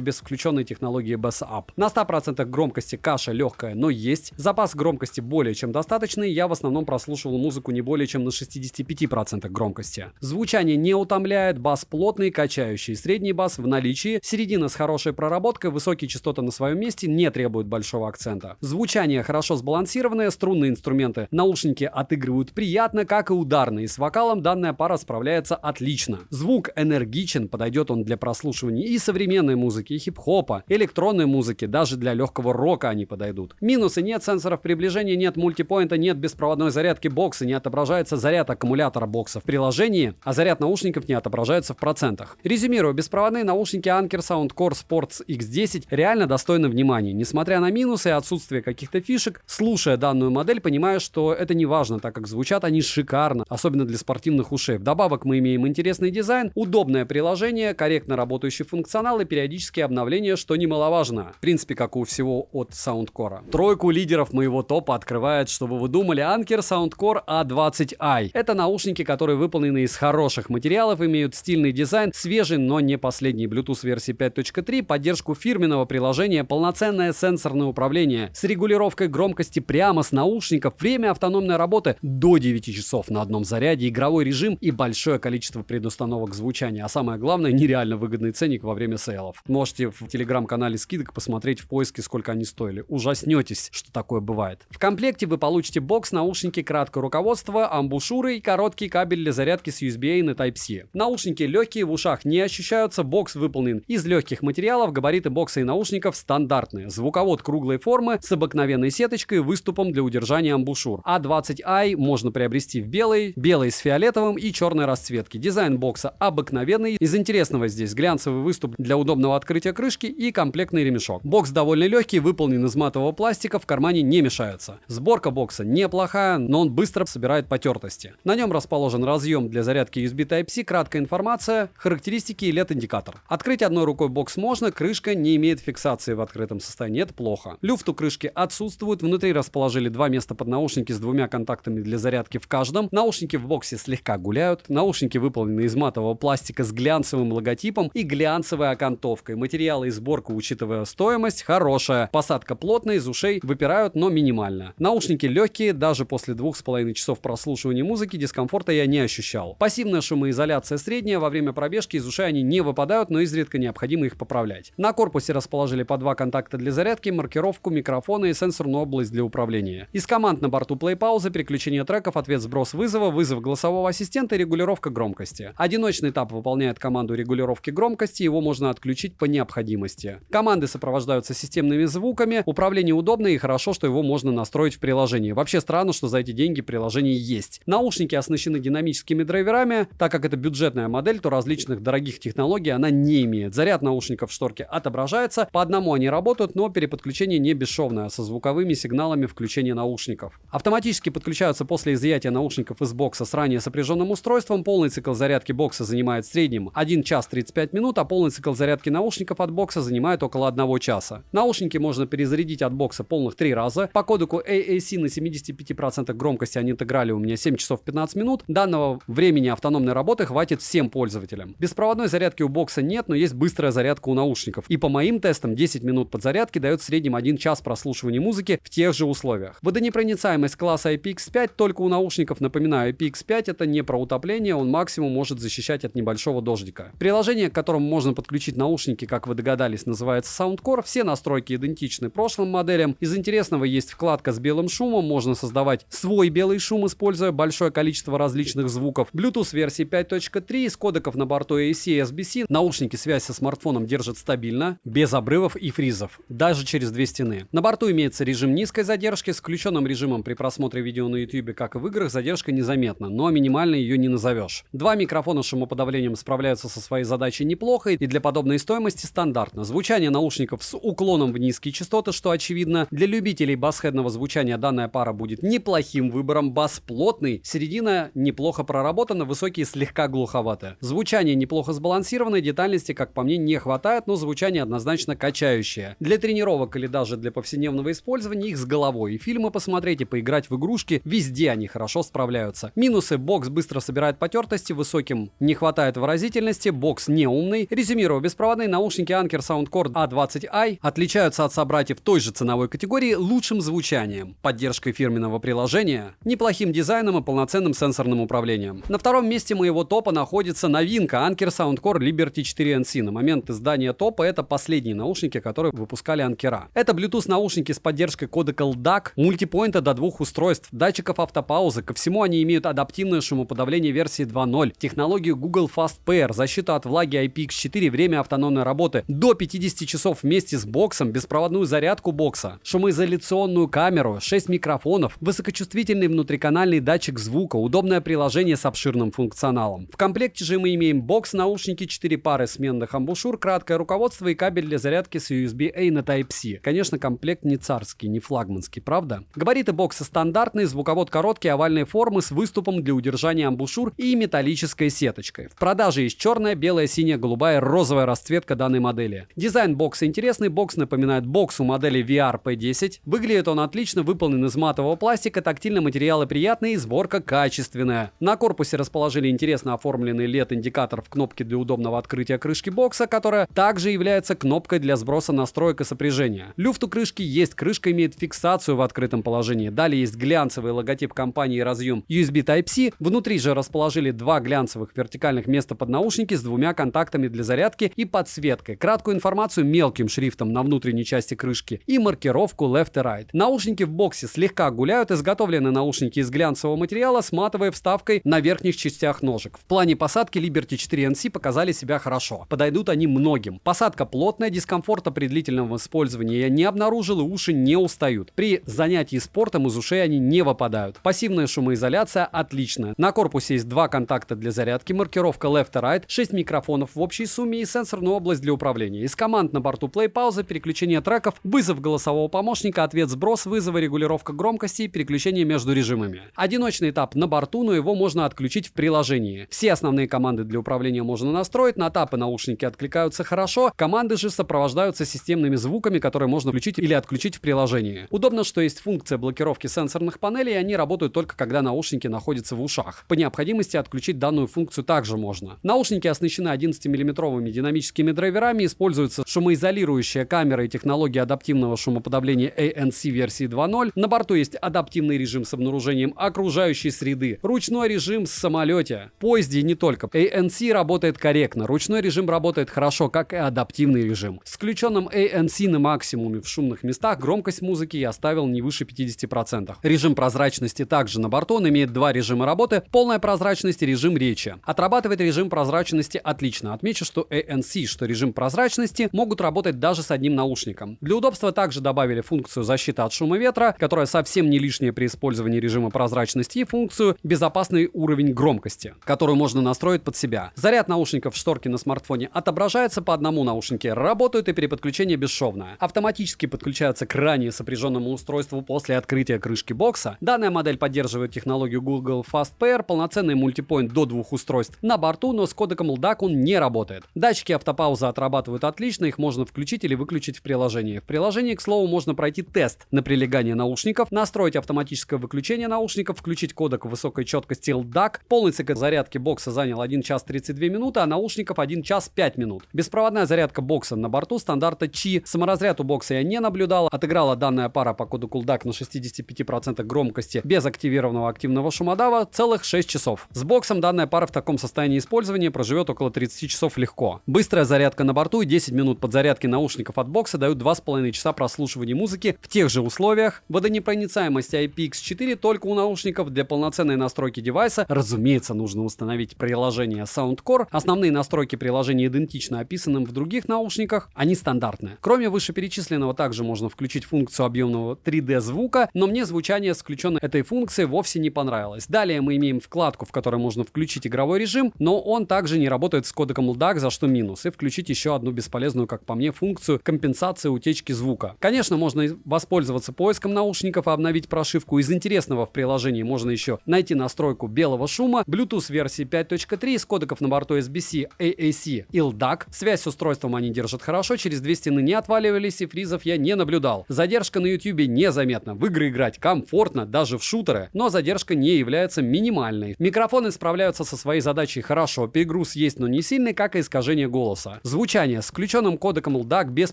без включенной технологии Bass Up. На 100% громкости каша легкая, но есть. Запас громкости более чем достаточный, я в основном прослушивал музыку не более чем на 65% громкости. Звучание не утомляет, бас плотный, качающий, средний бас в наличии, середина с хорошей проработкой, высокие частоты на своем месте, не требуют большого акцента. Звучание хорошо сбалансированное, струнные инструменты, наушники отыгрывают приятно, как и ударные. С вокалом данная пара справляется отлично. Звук энергичен, подойдет он для прослушивания и современной музыки, и хип-хопа, электронной музыки, даже для легкого рока они подойдут. Минусы: нет сенсоров приближения, нет мультипоинта, нет беспроводной зарядки бокса, не отображается заряд аккумулятора бокса в приложении, а заряд наушников не отображается в процентах. Резюмирую, беспроводные наушники Anker Soundcore Sports X10 реально достойны внимания. Несмотря на минусы и отсутствие каких-то фишек, слушая данную модель, понимаю, что это не важно, так как звучат они шикарно, особенно для спортивных ушей. Вдобавок мы имеем интересный дизайн, удобное приложение, корректно работающий функционал и периодические обновления, что немаловажно. В принципе, как у всего от Soundcore. Тройку лидеров моего топа открывает, чтобы вы думали, Anker Soundcore A20i. Это наушники, которые выполнены из хороших материалов, имеют стильный дизайн, свежий, но не последний, Bluetooth версии 5.3, поддержку фирменного приложения, полноценное сенсорное управление с регулировкой громкости прямо с наушников, время автономной работы до 9 часов на одном заряде, игровой режим и большое количество предустановок звучания. А самое главное, нереально выгодный ценник во время сейлов. Можете в телеграм-канале скидок посмотреть в поиске, сколько они стоили. Ужаснетесь, что такое бывает. В комплекте вы получите бокс, наушники, краткое руководство, руководство, амбушюры и короткий кабель для зарядки с USB-A на Type-C. Наушники легкие, в ушах не ощущаются, бокс выполнен из легких материалов, габариты бокса и наушников стандартные. Звуковод круглой формы с обыкновенной сеточкой и выступом для удержания амбушюр. A20i можно приобрести в белой с фиолетовым и черной расцветки. Дизайн бокса обыкновенный. Из интересного здесь глянцевый выступ для удобного открытия крышки и комплектный ремешок. Бокс довольно легкий, выполнен из матового пластика, в кармане не мешаются. Сборка бокса неплохая, но он быстро собирает потертости. На нем расположен разъем для зарядки USB Type-C, краткая информация, характеристики и LED-индикатор. Открыть одной рукой бокс можно, крышка не имеет фиксации в открытом состоянии, это плохо. Люфт у крышки отсутствует, внутри расположили два места под наушники с двумя контактами для зарядки в каждом. Наушники в боксе слегка гуляют, наушники выполнены из матового пластика с глянцевым логотипом и глянцевой окантовкой. Материалы и сборка, учитывая стоимость, хорошая. Посадка плотная, из ушей выпирают, но минимально. Наушники легкие, даже после 2,5 часов прослушивания музыки дискомфорта я не ощущал. Пассивная шумоизоляция средняя, во время пробежки из ушей они не выпадают, но изредка необходимо их поправлять. На корпусе расположили по два контакта для зарядки, маркировку, микрофона и сенсорную область для управления. Из команд на борту плей-пауза, переключение треков, ответ сброс вызова, вызов голосового ассистента и регулировка громкости. Одиночный этап выполняет команду регулировки громкости, его можно отключить по необходимости. Команды сопровождаются системными звуками, управление удобно и хорошо, что его можно настроить в приложении. Вообще странно, что за эти деньги приложение есть. Наушники оснащены динамическими драйверами, так как это бюджетная модель, то различных дорогих технологий она не имеет. Заряд наушников в шторке отображается, по одному они работают, но переподключение не бесшовное, со звуковыми сигналами включения наушников. Автоматически подключаются после изъятия наушников из бокса с ранее сопряженным устройством. Полный цикл зарядки бокса занимает в среднем 1 час 35 минут, а полный цикл зарядки наушников от бокса занимает около 1 часа. Наушники можно перезарядить от бокса полных 3 раза. По кодеку AAC на 75% громкости они отыграли у меня 7 часов 15 минут. Данного времени автономной работы хватит всем пользователям. Беспроводной зарядки у бокса нет, но есть быстрая зарядка у наушников. И по моим тестам 10 минут подзарядки дает в среднем 1 час прослушивания музыки в тех же условиях. Водонепроницаемость класса IPX5 только у наушников. Напоминаю, IPX5 это не про утопление, он максимум может защищать от небольшого дождика. Приложение, к которому можно подключить наушники, как вы догадались, называется Soundcore. Все настройки идентичны прошлым моделям. Из интересного есть вкладка с белым шумом, можно создавать свой белый шум, используя большое количество различных звуков. Bluetooth версии 5.3, из кодеков на борту AC и SBC. Наушники связь со смартфоном держат стабильно, без обрывов и фризов, даже через две стены. На борту имеется режим низкой задержки, с включенным режимом при просмотре видео на YouTube, как и в играх, задержка незаметна, но минимальной ее не назовешь. Два микрофона с шумоподавлением справляются со своей задачей неплохо и для подобной стоимости стандартно. Звучание наушников с уклоном в низкие частоты, что очевидно. Для любителей басхедного звучания данная пара будет неплохим выбором. Бас плотный, середина неплохо проработана, высокие слегка глуховаты. Звучание неплохо сбалансированное, детальности, как по мне, не хватает, но звучание однозначно качающее. Для тренировок или даже для повседневного использования их с головой. И фильмы посмотреть, и поиграть в игрушки, везде они хорошо справляются. Минусы: бокс быстро собирает потертости, высоким не хватает выразительности, бокс не умный. Резюмирую, беспроводные наушники Anker Soundcore A20i отличаются от собратьев той же ценовой категории лучшим звучанием, поддержкой фирменного приложения, неплохим дизайном и полноценным сенсорным управлением. На втором месте моего топа находится новинка Anker Soundcore Liberty 4NC. На момент издания топа это последние наушники, которые выпускали Анкера. Это Bluetooth наушники с поддержкой кодека LDAC, мультипоинта до 2 устройств, датчиков автопаузы. Ко всему они имеют адаптивное шумоподавление версии 2.0, технологию Google Fast Pair, защиту от влаги IPX4, время автономной работы до 50 часов вместе с боксом, беспроводную зарядку бокса, шумоизоляционную камеру, 6 микрофонов, высокочувствительный внутриканальный датчик звука, удобное приложение с обширным функционалом. В комплекте же мы имеем бокс, наушники, 4 пары сменных амбушюр, краткое руководство и кабель для зарядки с USB-A на Type-C. Конечно, комплект не царский, не флагманский, правда? Габариты бокса стандартные, звуковод короткий, овальной формы с выступом для удержания амбушюр и металлической сеточкой. В продаже есть черная, белая, синяя, голубая, розовая расцветка данной модели. Дизайн бокса интересный, бокс напоминает бокс у модели VR P10. Выглядит он отлично, выполнен из матового пластика, тактильно материалы приятные и сборка качественная. На корпусе расположили интересно оформленный LED-индикатор в кнопке для удобного открытия крышки бокса, которая также является кнопкой для сброса настроек и сопряжения. Люфт у крышки есть, крышка имеет фиксацию в открытом положении. Далее есть глянцевый логотип компании и разъем USB Type-C. Внутри же расположили два глянцевых вертикальных места под наушники с двумя контактами для зарядки и подсветкой. Краткую информацию мелким шрифтом на внутренней части крышки и маркировку Left и Right. Наушники в боксе слегка гуляют, изготовлены наушники наушники из глянцевого материала с матовой вставкой на верхних частях ножек. В плане посадки Liberty 4 NC показали себя хорошо. Подойдут они многим. Посадка плотная, дискомфорта при длительном использовании я не обнаружил, и уши не устают. При занятии спортом из ушей они не выпадают. Пассивная шумоизоляция отличная. На корпусе есть два контакта для зарядки, маркировка Left и Right, 6 микрофонов в общей сумме и сенсорную область для управления. Из команд на борту плей-пауза, переключение треков, вызов голосового помощника, ответ-сброс вызова, регулировка громкости и переключение между режимами. Одиночный этап на борту, но его можно отключить в приложении. Все основные команды для управления можно настроить, на тапы наушники откликаются хорошо, команды же сопровождаются системными звуками, которые можно включить или отключить в приложении. Удобно, что есть функция блокировки сенсорных панелей, и они работают только когда наушники находятся в ушах. По необходимости отключить данную функцию также можно. Наушники оснащены 11-миллиметровыми динамическими драйверами, используется шумоизолирующая камера и технология адаптивного шумоподавления ANC версии 2.0. На борту есть адаптивный режим с обнаружением окружающей среды, ручной режим в самолете, поезде и не только. ANC работает корректно, ручной режим работает хорошо, как и адаптивный режим. С включенным ANC на максимуме в шумных местах громкость музыки я оставил не выше 50%. Режим прозрачности также на борту, он имеет два режима работы, полная прозрачность и режим речи. Отрабатывает режим прозрачности отлично. Отмечу, что ANC, что режим прозрачности могут работать даже с одним наушником. Для удобства также добавили функцию защиты от шума ветра, которая совсем не лишняя при использовании режима прозрачности, и функцию безопасный уровень громкости, которую можно настроить под себя. Заряд наушников в шторке на смартфоне отображается по одному наушнике, работают и при подключении бесшовное. Автоматически подключаются к ранее сопряженному устройству после открытия крышки бокса. Данная модель поддерживает технологию Google Fast Pair, полноценный мультипоинт до двух устройств на борту, но с кодеком LDAC он не работает. Датчики автопаузы отрабатывают отлично, их можно включить или выключить в приложении. В приложении, к слову, можно пройти тест на прилегание наушников, настроить автоматическое выключение наушников, включить кодек высокой четкости LDAC. Полный цикл зарядки бокса занял 1 час 32 минуты, а наушников 1 час 5 минут. Беспроводная зарядка бокса на борту стандарта Qi. Саморазряд у бокса я не наблюдал. Отыграла данная пара по коду LDAC на 65% громкости без активированного активного шумодава целых 6 часов. С боксом данная пара в таком состоянии использования проживет около 30 часов легко. Быстрая зарядка на борту и 10 минут подзарядки наушников от бокса дают 2,5 часа прослушивания музыки в тех же условиях. Водонепроницаемость IPX4 только у наушников. Для полноценной настройки девайса, разумеется, нужно установить приложение Soundcore. Основные настройки приложения идентично описанным в других наушниках, они стандартные. Кроме вышеперечисленного, также можно включить функцию объемного 3D звука, но мне звучание с включенной этой функцией вовсе не понравилось. Далее мы имеем вкладку, в которой можно включить игровой режим, но он также не работает с кодеком LDAC, за что минус, и включить еще одну бесполезную, как по мне, функцию компенсации утечки звука. Конечно, можно воспользоваться поиском наушников и обновить прошивку. Из интересного в приложении можно еще найти настройку белого шума, Bluetooth версии 5.3, из кодеков на борту SBC, AAC и LDAC. Связь с устройством они держат хорошо, через 2 стены не отваливались и фризов я не наблюдал. Задержка на YouTube незаметна, в игры играть комфортно, даже в шутеры, но задержка не является минимальной. Микрофоны справляются со своей задачей хорошо, перегруз есть, но не сильный, как и искажение голоса. Звучание с включенным кодеком LDAC без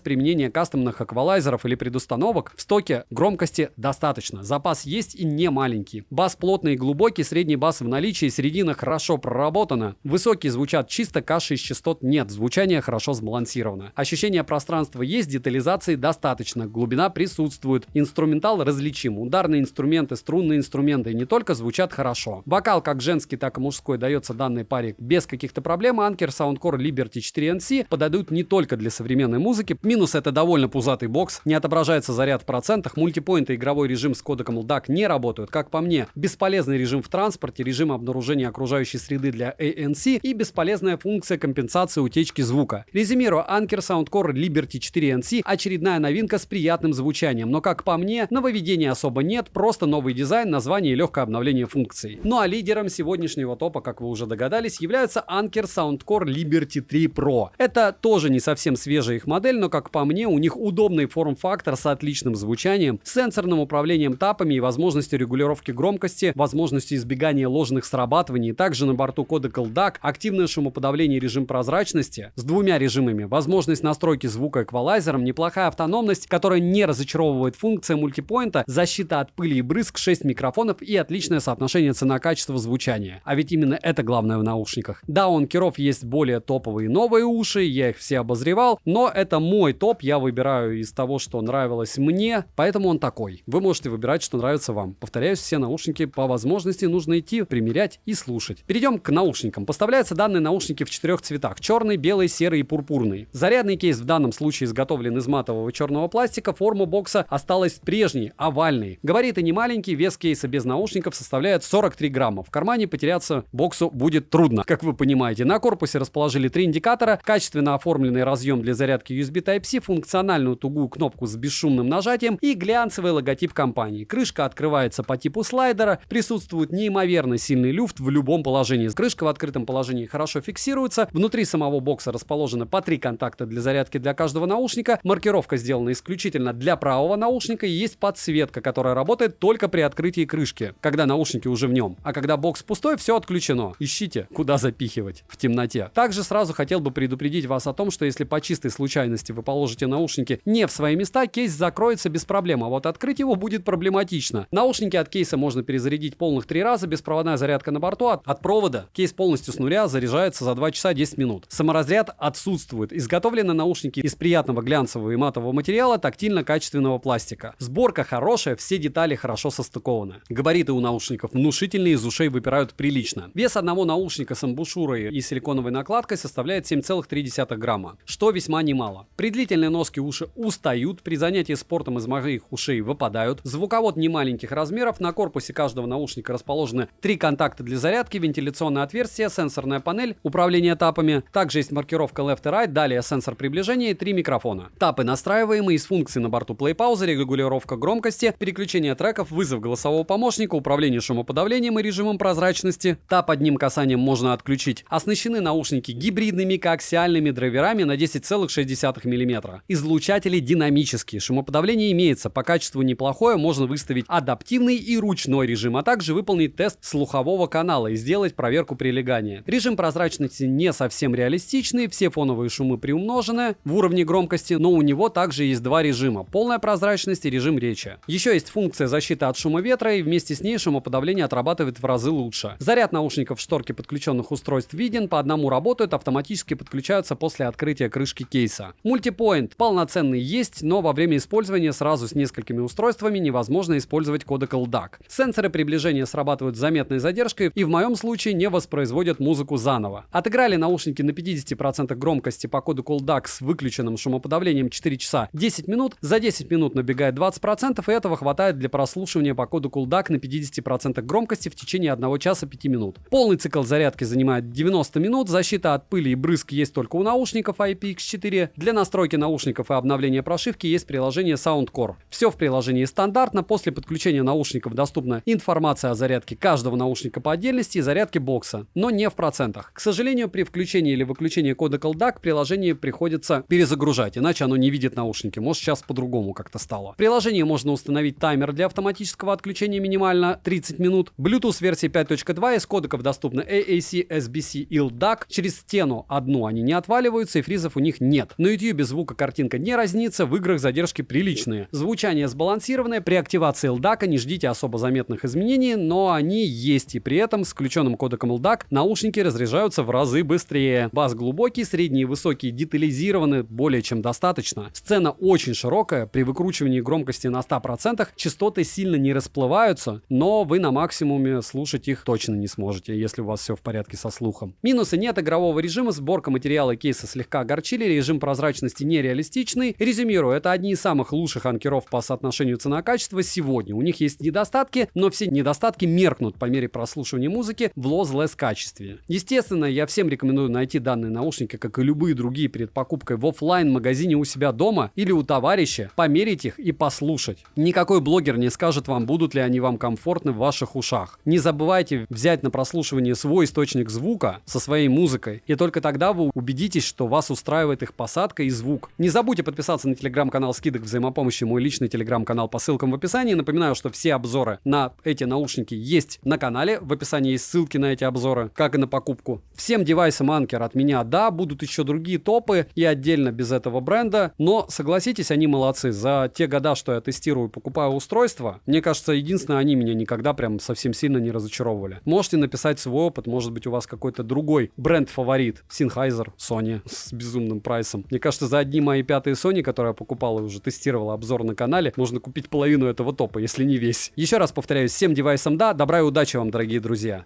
применения кастомных эквалайзеров или предустановок в стоке громкости достаточно. Запас есть и не маленький. Бас плотный и глубокий, средний бас в наличии, середина хорошо проработана. Высокие звучат чисто, каши из частот нет, звучание хорошо сбалансировано. Ощущение пространства есть, детализации достаточно, глубина присутствует. Инструментал различим. Ударные инструменты, струнные инструменты и не только звучат хорошо. Вокал как женский, так и мужской дается данной паре без каких-то проблем. Anker Soundcore Liberty 4 NC подойдут не только для современной музыки. Минус — это довольно пузатый бокс, не отображается заряд в процентах, мультипоинт и игровой режим с кодеком LDAC не работают. Как по мне, бесполезный режим в транспорте, режим обнаружения окружающей среды для ANC и бесполезная функция компенсации утечки звука. Резюмирую, Anker Soundcore Liberty 4 NC очередная новинка с приятным звучанием, но как по мне, нововведений особо нет, просто новый дизайн, название и легкое обновление функций. Ну а лидером сегодняшнего топа, как вы уже догадались, является Anker Soundcore Liberty 3 Pro. Это тоже не совсем свежая их модель, но как по мне, у них удобный форм-фактор с отличным звучанием, сенсорным управлением тапами и возможностью регулировки громкости, возможностью избегания ложных срабатываний. Также на борту кодек LDAC, активное шумоподавление и режим прозрачности с двумя режимами, возможность настройки звука эквалайзером, неплохая автономность, которая не разочаровывает, функция мультипоинта, защита от пыли и брызг, 6 микрофонов и отличное соотношение цена-качество звучания. А ведь именно это главное в наушниках. Да, у Anker'ов есть более топовые новые уши, я их все обозревал, но это мой топ, я выбираю из того, что нравилось мне, поэтому он такой. Вы можете выбирать, что нравится вам. Повторяю, повторяюсь, все наушники по возможности нужно идти, примерять и слушать. Перейдем к наушникам. Поставляются данные наушники в 4 цветах: черный, белый, серый и пурпурный. Зарядный кейс в данном случае изготовлен из матового черного пластика, форма бокса осталась прежней, овальной. Габариты не маленькие, вес кейса без наушников составляет 43 грамма. В кармане потеряться боксу будет трудно, как вы понимаете. На корпусе расположили 3 индикатора, качественно оформленный разъем для зарядки USB Type-C, функциональную тугую кнопку с бесшумным нажатием и глянцевый логотип компании. Крышка открывается по типу слайдера, присутствует неимоверно сильный люфт в любом положении. Крышка в открытом положении хорошо фиксируется. Внутри самого бокса расположено по 3 контакта для зарядки для каждого наушника. Маркировка сделана исключительно для правого наушника и есть подсветка, которая работает только при открытии крышки, когда наушники уже в нем. А когда бокс пустой, все отключено. Ищите, куда запихивать в темноте. Также сразу хотел бы предупредить вас о том, что если по чистой случайности вы положите наушники не в свои места, кейс закроется без проблем, а вот открыть его будет проблематично. Наушники от кейса можно перезарядить полных 3 раза, беспроводная зарядка на борту. От провода кейс полностью с нуля заряжается за 2 часа 10 минут. Саморазряд отсутствует. Изготовлены наушники из приятного глянцевого и матового материала, тактильно-качественного пластика. Сборка хорошая, все детали хорошо состыкованы. Габариты у наушников внушительные, из ушей выпирают прилично. Вес одного наушника с амбушюрой и силиконовой накладкой составляет 7,3 грамма, что весьма немало. При длительной носке уши устают, при занятии спортом из моих ушей выпадают. Звуковод немаленьких размеров, на корпусе каждого наушника расположены 3 контакта для зарядки, вентиляционное отверстие, сенсорная панель, управление тапами. Также есть маркировка Left и Right, далее сенсор приближения и 3 микрофона. Тапы настраиваемые, из функций на борту плей-пауза, регулировка громкости, переключение треков, вызов голосового помощника, управление шумоподавлением и режимом прозрачности. Тап одним касанием можно отключить. Оснащены наушники гибридными коаксиальными драйверами на 10,6 мм. Излучатели динамические, шумоподавление имеется, по качеству неплохое, можно выставить адаптивный и ручной режим, а также выполнить тест слухового канала и сделать проверку прилегания. Режим прозрачности не совсем реалистичный, все фоновые шумы приумножены в уровне громкости, но у него также есть 2 режима: полная прозрачность и режим речи. Еще есть функция защиты от шума ветра, и вместе с ней шумоподавление отрабатывает в разы лучше. Заряд наушников в шторке подключенных устройств виден, по одному работают, автоматически подключаются после открытия крышки кейса. Мультипоинт полноценный есть, но во время использования сразу с несколькими устройствами невозможно использовать кодек LDAC. Сенсоры приближения срабатывают с заметной задержкой и в моем случае не воспроизводят музыку заново. Отыграли наушники на 50% громкости по кодеку LDAC с выключенным шумоподавлением 4 часа 10 минут, за 10 минут набегает 20%, и этого хватает для прослушивания по кодеку LDAC на 50% громкости в течение 1 часа 5 минут. Полный цикл зарядки занимает 90 минут, защита от пыли и брызг есть только у наушников IPX4. Для настройки наушников и обновления прошивки есть приложение Soundcore. Все в приложении стандартно, после подключения наушников доступна информация о зарядке каждого наушника по отдельности и зарядке бокса, но не в процентах. К сожалению, при включении или выключении кодека LDAC приложение приходится перезагружать, иначе оно не видит наушники. Может, сейчас по-другому как-то стало. В приложении можно установить таймер для автоматического отключения минимально 30 минут. Bluetooth версии 5.2, из кодеков доступны AAC, SBC и LDAC. Через стену одну они не отваливаются, и фризов у них нет. На YouTube звука картинка не разнится, в играх задержки приличные. Звучание сбалансированное, при активации LDAC не ждите особо заметных изменений, но они есть, и при этом с включенным кодеком LDAC наушники разряжаются в разы быстрее. Бас глубокий, средние и высокие детализированы более чем достаточно. Сцена очень широкая, при выкручивании громкости на 100% частоты сильно не расплываются, но вы на максимуме слушать их точно не сможете, если у вас все в порядке со слухом. Минусы: нет игрового режима, сборка материала и кейса слегка огорчили, режим прозрачности нереалистичный. Резюмирую, это одни из самых лучших анкеров по соотношению цена-качество сегодня. У них есть недостатки, но все недостатки меркнут по мере прослушивания музыки в loss-less качестве. Естественно, я всем рекомендую найти данные наушники, как и любые другие, перед покупкой в офлайн-магазине у себя дома или у товарища, померить их и послушать. Никакой блогер не скажет вам, будут ли они вам комфортны в ваших ушах. Не забывайте взять на прослушивание свой источник звука со своей музыкой, и только тогда вы убедитесь, что вас устраивает их посадка и звук. Не забудьте подписаться на телеграм-канал скидок взаимопомощи, мой личный телеграм-канал по ссылкам в описании. Напоминаю, что все обзоры на эти наушники есть на канале, в описании есть ссылки на эти обзоры, как и на покупку. Всем девайсам Anker от меня, да, будут еще другие топы и отдельно без этого бренда, но согласитесь, они молодцы. За те года, что я тестирую и покупаю устройства, мне кажется, единственное, они меня никогда прям совсем сильно не разочаровывали. Можете написать свой опыт, может быть, у вас какой-то другой бренд-фаворит. Sennheiser, Sony с безумным прайсом. Мне кажется, за одни мои 5-е Sony, которые я покупал и уже тестировал обзор на канале, можно купить половину этого топа, если не весь. Еще раз повторяю, всем девайсам да, добра и удачи вам, дорогие друзья.